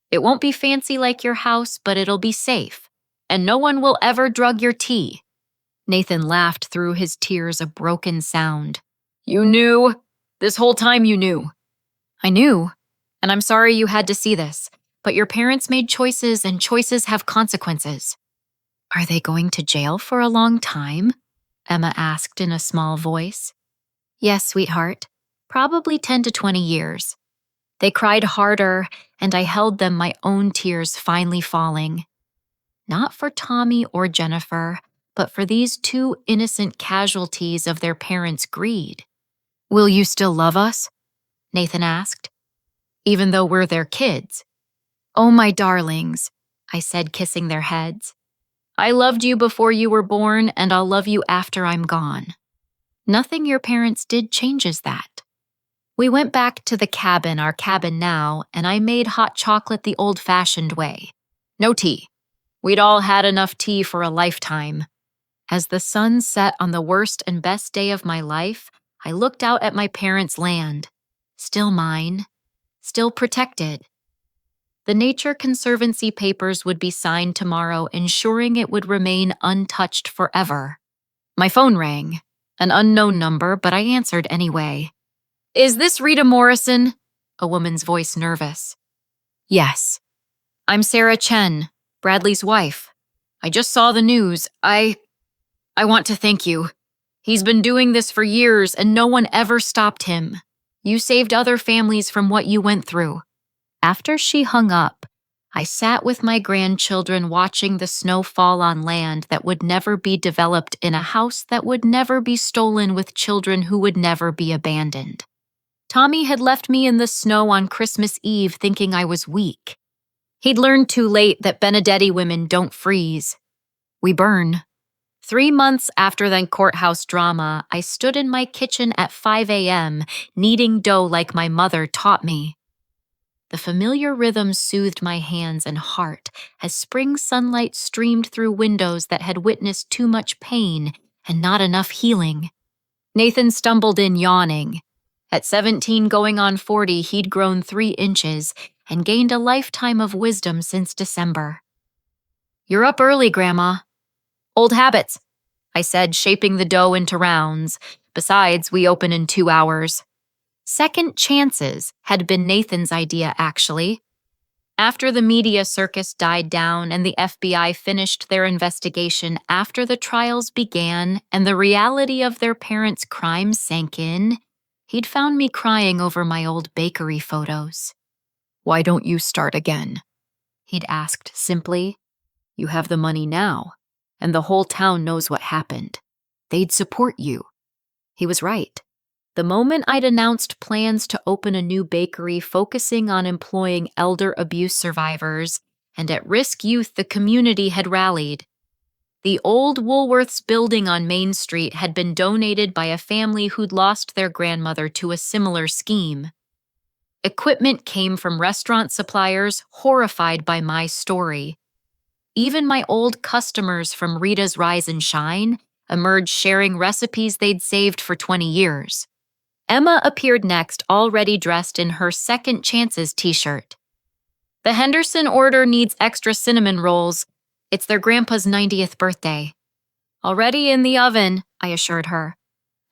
It won't be fancy like your house, but it'll be safe, and no one will ever drug your tea. Nathan laughed through his tears, a broken sound. You knew? This whole time you knew. I knew, and I'm sorry you had to see this, but your parents made choices and choices have consequences. Are they going to jail for a long time? Emma asked in a small voice. Yes, sweetheart. Probably 10 to 20 years. They cried harder, and I held them, my own tears finally falling. Not for Tommy or Jennifer, but for these 2 innocent casualties of their parents' greed. Will you still love us? Nathan asked. Even though we're their kids. Oh, my darlings, I said, kissing their heads. I loved you before you were born, and I'll love you after I'm gone. Nothing your parents did changes that. We went back to the cabin, our cabin now, and I made hot chocolate the old-fashioned way. No tea. We'd all had enough tea for a lifetime. As the sun set on the worst and best day of my life, I looked out at my parents' land. Still mine. Still protected. The Nature Conservancy papers would be signed tomorrow, ensuring it would remain untouched forever. My phone rang. An unknown number, but I answered anyway. Is this Rita Morrison? A woman's voice, nervous. Yes. I'm Sarah Chen, Bradley's wife. I just saw the news. I want to thank you. He's been doing this for years and no one ever stopped him. You saved other families from what you went through. After she hung up, I sat with my grandchildren watching the snow fall on land that would never be developed in a house that would never be stolen with children who would never be abandoned. Tommy had left me in the snow on Christmas Eve thinking I was weak. He'd learned too late that Benedetti women don't freeze. We burn. 3 months after that courthouse drama, I stood in my kitchen at 5 a.m., kneading dough like my mother taught me. The familiar rhythm soothed my hands and heart as spring sunlight streamed through windows that had witnessed too much pain and not enough healing. Nathan stumbled in yawning. At 17 going on 40, he'd grown 3 inches and gained a lifetime of wisdom since December. "You're up early, Grandma." "Old habits," I said, shaping the dough into rounds. "Besides, we open in 2 hours. Second chances had been Nathan's idea, actually. After the media circus died down and the FBI finished their investigation after the trials began and the reality of their parents' crimes sank in, he'd found me crying over my old bakery photos. "Why don't you start again?" he'd asked simply. "You have the money now, and the whole town knows what happened. They'd support you." He was right. The moment I'd announced plans to open a new bakery focusing on employing elder abuse survivors and at-risk youth, the community had rallied. The old Woolworths building on Main Street had been donated by a family who'd lost their grandmother to a similar scheme. Equipment came from restaurant suppliers horrified by my story. Even my old customers from Rita's Rise and Shine emerged sharing recipes they'd saved for 20 years. Emma appeared next, already dressed in her Second Chances t-shirt. "The Henderson order needs extra cinnamon rolls. It's their grandpa's 90th birthday." "Already in the oven," I assured her.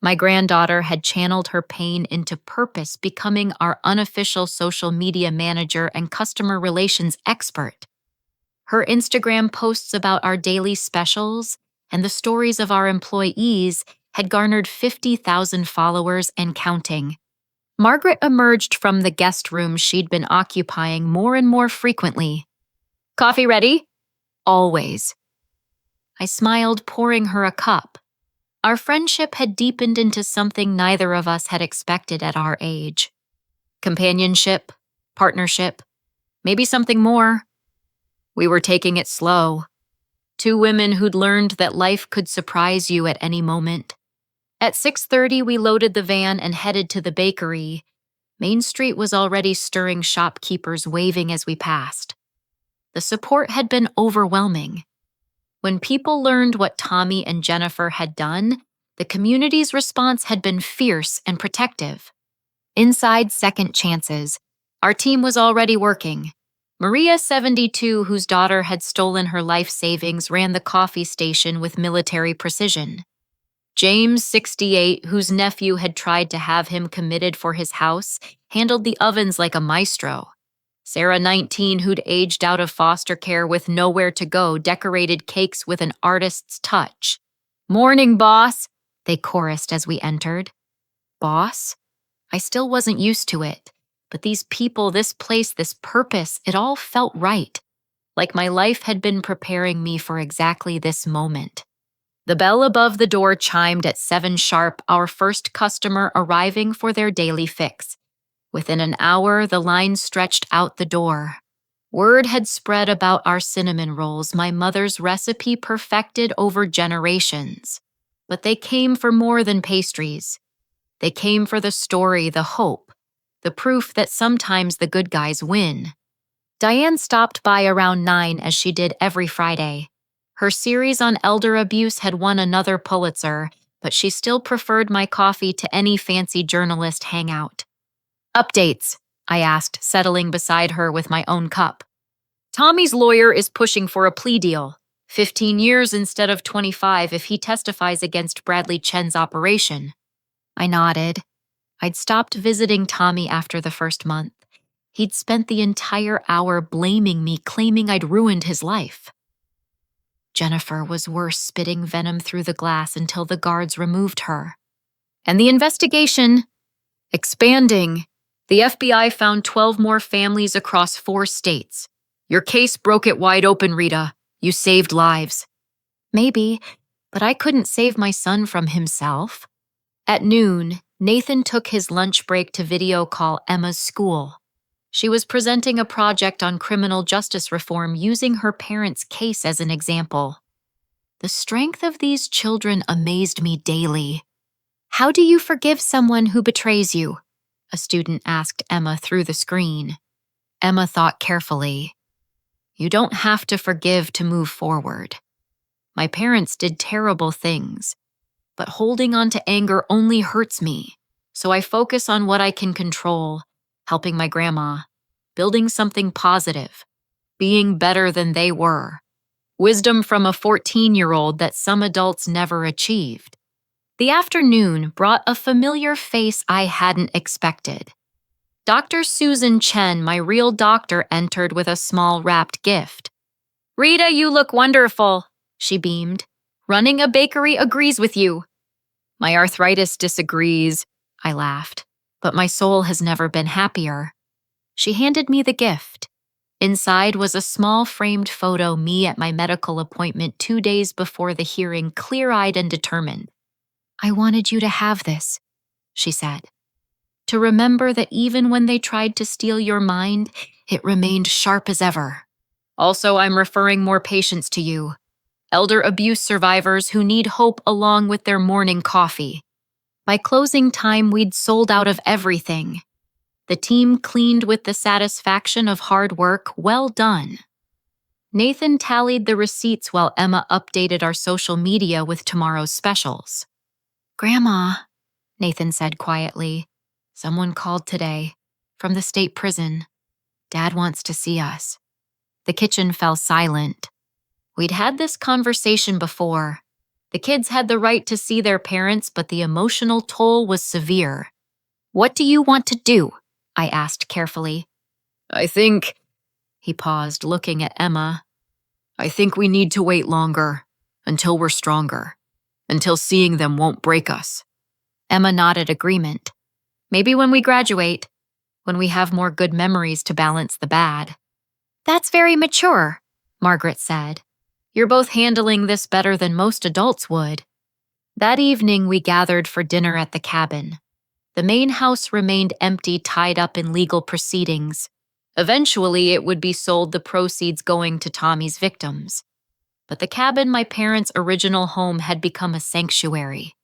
My granddaughter had channeled her pain into purpose, becoming our unofficial social media manager and customer relations expert. Her Instagram posts about our daily specials and the stories of our employees had garnered 50,000 followers and counting. Margaret emerged from the guest room she'd been occupying more and more frequently. "Coffee ready?" "Always." I smiled, pouring her a cup. Our friendship had deepened into something neither of us had expected at our age. Companionship, partnership, maybe something more. We were taking it slow. 2 women who'd learned that life could surprise you at any moment. At 6:30, we loaded the van and headed to the bakery. Main Street was already stirring, shopkeepers waving as we passed. The support had been overwhelming. When people learned what Tommy and Jennifer had done, the community's response had been fierce and protective. Inside Second Chances, our team was already working. Maria, 72, whose daughter had stolen her life savings, ran the coffee station with military precision. James, 68, whose nephew had tried to have him committed for his house, handled the ovens like a maestro. Sarah, 19, who'd aged out of foster care with nowhere to go, decorated cakes with an artist's touch. "Morning, boss," they chorused as we entered. Boss? I still wasn't used to it, but these people, this place, this purpose, it all felt right, like my life had been preparing me for exactly this moment. The bell above the door chimed at 7 sharp, our first customer arriving for their daily fix. Within an hour, the line stretched out the door. Word had spread about our cinnamon rolls, my mother's recipe perfected over generations. But they came for more than pastries. They came for the story, the hope, the proof that sometimes the good guys win. Diane stopped by around 9 as she did every Friday. Her series on elder abuse had won another Pulitzer, but she still preferred my coffee to any fancy journalist hangout. "Updates," I asked, settling beside her with my own cup. "Tommy's lawyer is pushing for a plea deal. 15 years instead of 25 if he testifies against Bradley Chen's operation." I nodded. I'd stopped visiting Tommy after the first month. He'd spent the entire hour blaming me, claiming I'd ruined his life. Jennifer was worse, spitting venom through the glass until the guards removed her. "And the investigation expanding. The FBI found 12 more families across 4 states. Your case broke it wide open, Rita. You saved lives." Maybe, but I couldn't save my son from himself. At noon, Nathan took his lunch break to video call Emma's school. She was presenting a project on criminal justice reform using her parents' case as an example. The strength of these children amazed me daily. "How do you forgive someone who betrays you?" a student asked Emma through the screen. Emma thought carefully. You don't have to forgive to move forward. My parents did terrible things, but holding on to anger only hurts me. So I focus on what I can control, helping my grandma, building something positive, being better than they were. Wisdom from a 14-year-old that some adults never achieved. The afternoon brought a familiar face I hadn't expected. Dr. Susan Chen, my real doctor, entered with a small wrapped gift. "Rita, you look wonderful," she beamed. "Running a bakery agrees with you." "My arthritis disagrees," I laughed, "but my soul has never been happier." She handed me the gift. Inside was a small framed photo me at my medical appointment 2 days before the hearing, clear-eyed and determined. "I wanted you to have this," she said. "To remember that even when they tried to steal your mind, it remained sharp as ever. Also, I'm referring more patients to you. Elder abuse survivors who need hope along with their morning coffee." By closing time, we'd sold out of everything. The team cleaned with the satisfaction of hard work. Well done. Nathan tallied the receipts while Emma updated our social media with tomorrow's specials. "Grandma," Nathan said quietly, "someone called today, from the state prison. Dad wants to see us." The kitchen fell silent. We'd had this conversation before. The kids had the right to see their parents, but the emotional toll was severe. "What do you want to do?" I asked carefully. "I think," he paused, looking at Emma, "I think we need to wait longer, until we're stronger, until seeing them won't break us." Emma nodded agreement. "Maybe when we graduate, when we have more good memories to balance the bad." "That's very mature," Margaret said. "You're both handling this better than most adults would." That evening, we gathered for dinner at the cabin. The main house remained empty, tied up in legal proceedings. Eventually, it would be sold, the proceeds going to Tommy's victims. But the cabin, my parents' original home, had become a sanctuary.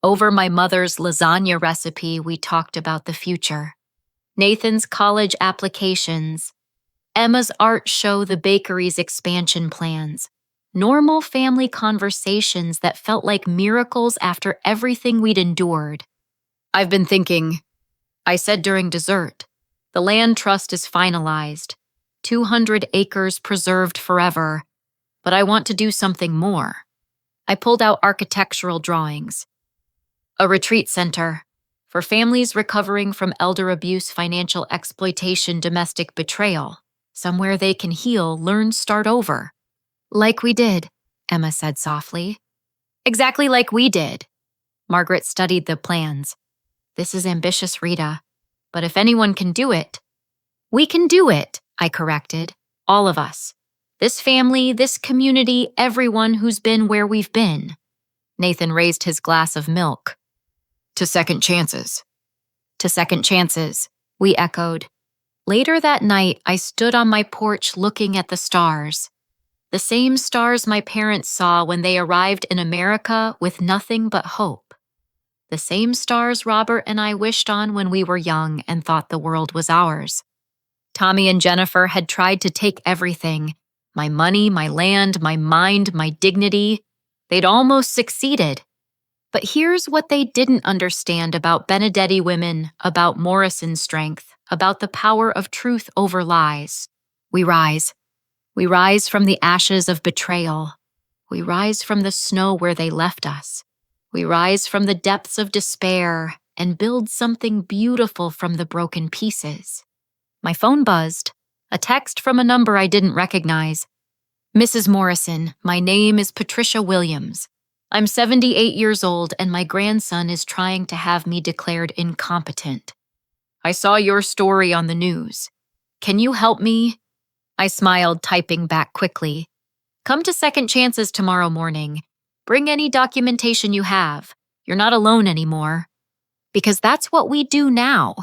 Over my mother's lasagna recipe, we talked about the future. Nathan's college applications, Emma's art show, the bakery's expansion plans. Normal family conversations that felt like miracles after everything we'd endured. "I've been thinking," I said during dessert. "The land trust is finalized, 200 acres preserved forever, but I want to do something more." I pulled out architectural drawings. "A retreat center for families recovering from elder abuse, financial exploitation, domestic betrayal. Somewhere they can heal, learn, start over." "Like we did," Emma said softly. "Exactly like we did." Margaret studied the plans. "This is ambitious, Rita, but if anyone can do it—" "We can do it," I corrected. "All of us. This family, this community, everyone who's been where we've been." Nathan raised his glass of milk. "To second chances." "To second chances," we echoed. Later that night, I stood on my porch looking at the stars. The same stars my parents saw when they arrived in America with nothing but hope. The same stars Robert and I wished on when we were young and thought the world was ours. Tommy and Jennifer had tried to take everything: my money, my land, my mind, my dignity. They'd almost succeeded. But here's what they didn't understand about Benedetti women, about Morrison's strength, about the power of truth over lies. We rise. We rise from the ashes of betrayal. We rise from the snow where they left us. We rise from the depths of despair and build something beautiful from the broken pieces. My phone buzzed. A text from a number I didn't recognize. "Mrs. Morrison, my name is Patricia Williams. I'm 78 years old and my grandson is trying to have me declared incompetent. I saw your story on the news. Can you help me?" I smiled, typing back quickly. "Come to Second Chances tomorrow morning. Bring any documentation you have. You're not alone anymore." Because that's what we do now.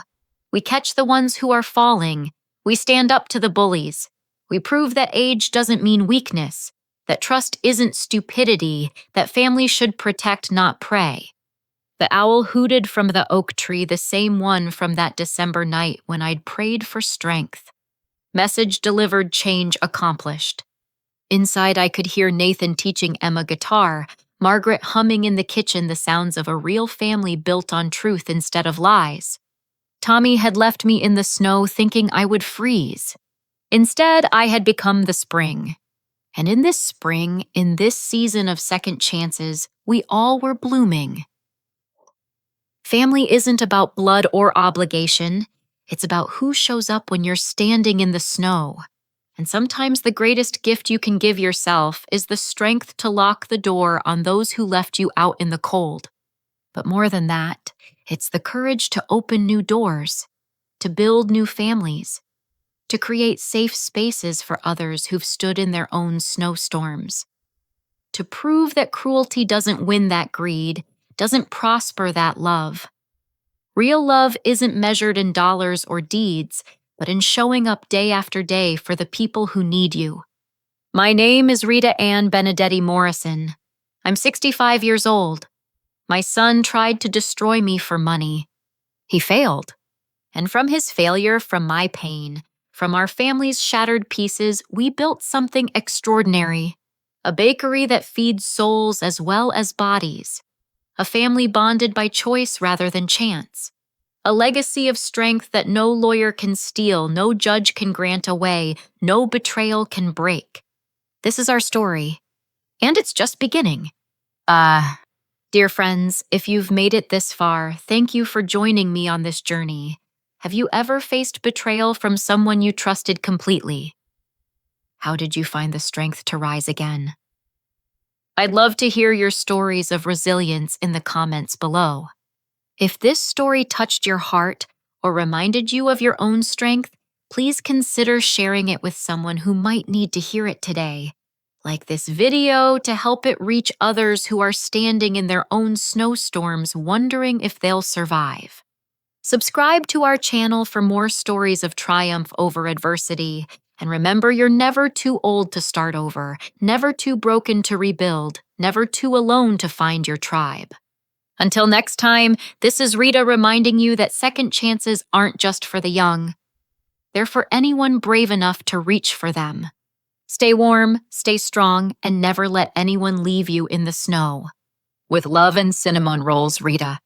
We catch the ones who are falling. We stand up to the bullies. We prove that age doesn't mean weakness, that trust isn't stupidity, that families should protect, not prey. The owl hooted from the oak tree, the same one from that December night when I'd prayed for strength. Message delivered, change accomplished. Inside, I could hear Nathan teaching Emma guitar, Margaret humming in the kitchen the sounds of a real family built on truth instead of lies. Tommy had left me in the snow thinking I would freeze. Instead, I had become the spring. And in this spring, in this season of second chances, we all were blooming. Family isn't about blood or obligation. It's about who shows up when you're standing in the snow. And sometimes the greatest gift you can give yourself is the strength to lock the door on those who left you out in the cold. But more than that, it's the courage to open new doors, to build new families, to create safe spaces for others who've stood in their own snowstorms, to prove that cruelty doesn't win that greed, doesn't prosper that love. Real love isn't measured in dollars or deeds, but in showing up day after day for the people who need you. My name is Rita Ann Benedetti Morrison. I'm 65 years old. My son tried to destroy me for money. He failed. And from his failure, from my pain, from our family's shattered pieces, we built something extraordinary. A bakery that feeds souls as well as bodies. A family bonded by choice rather than chance. A legacy of strength that no lawyer can steal, no judge can grant away, no betrayal can break. This is our story. And it's just beginning. Dear friends, if you've made it this far, thank you for joining me on this journey. Have you ever faced betrayal from someone you trusted completely? How did you find the strength to rise again? I'd love to hear your stories of resilience in the comments below. If this story touched your heart or reminded you of your own strength, please consider sharing it with someone who might need to hear it today. Like this video to help it reach others who are standing in their own snowstorms wondering if they'll survive. Subscribe to our channel for more stories of triumph over adversity. And remember, you're never too old to start over, never too broken to rebuild, never too alone to find your tribe. Until next time, this is Rita reminding you that second chances aren't just for the young. They're for anyone brave enough to reach for them. Stay warm, stay strong, and never let anyone leave you in the snow. With love and cinnamon rolls, Rita.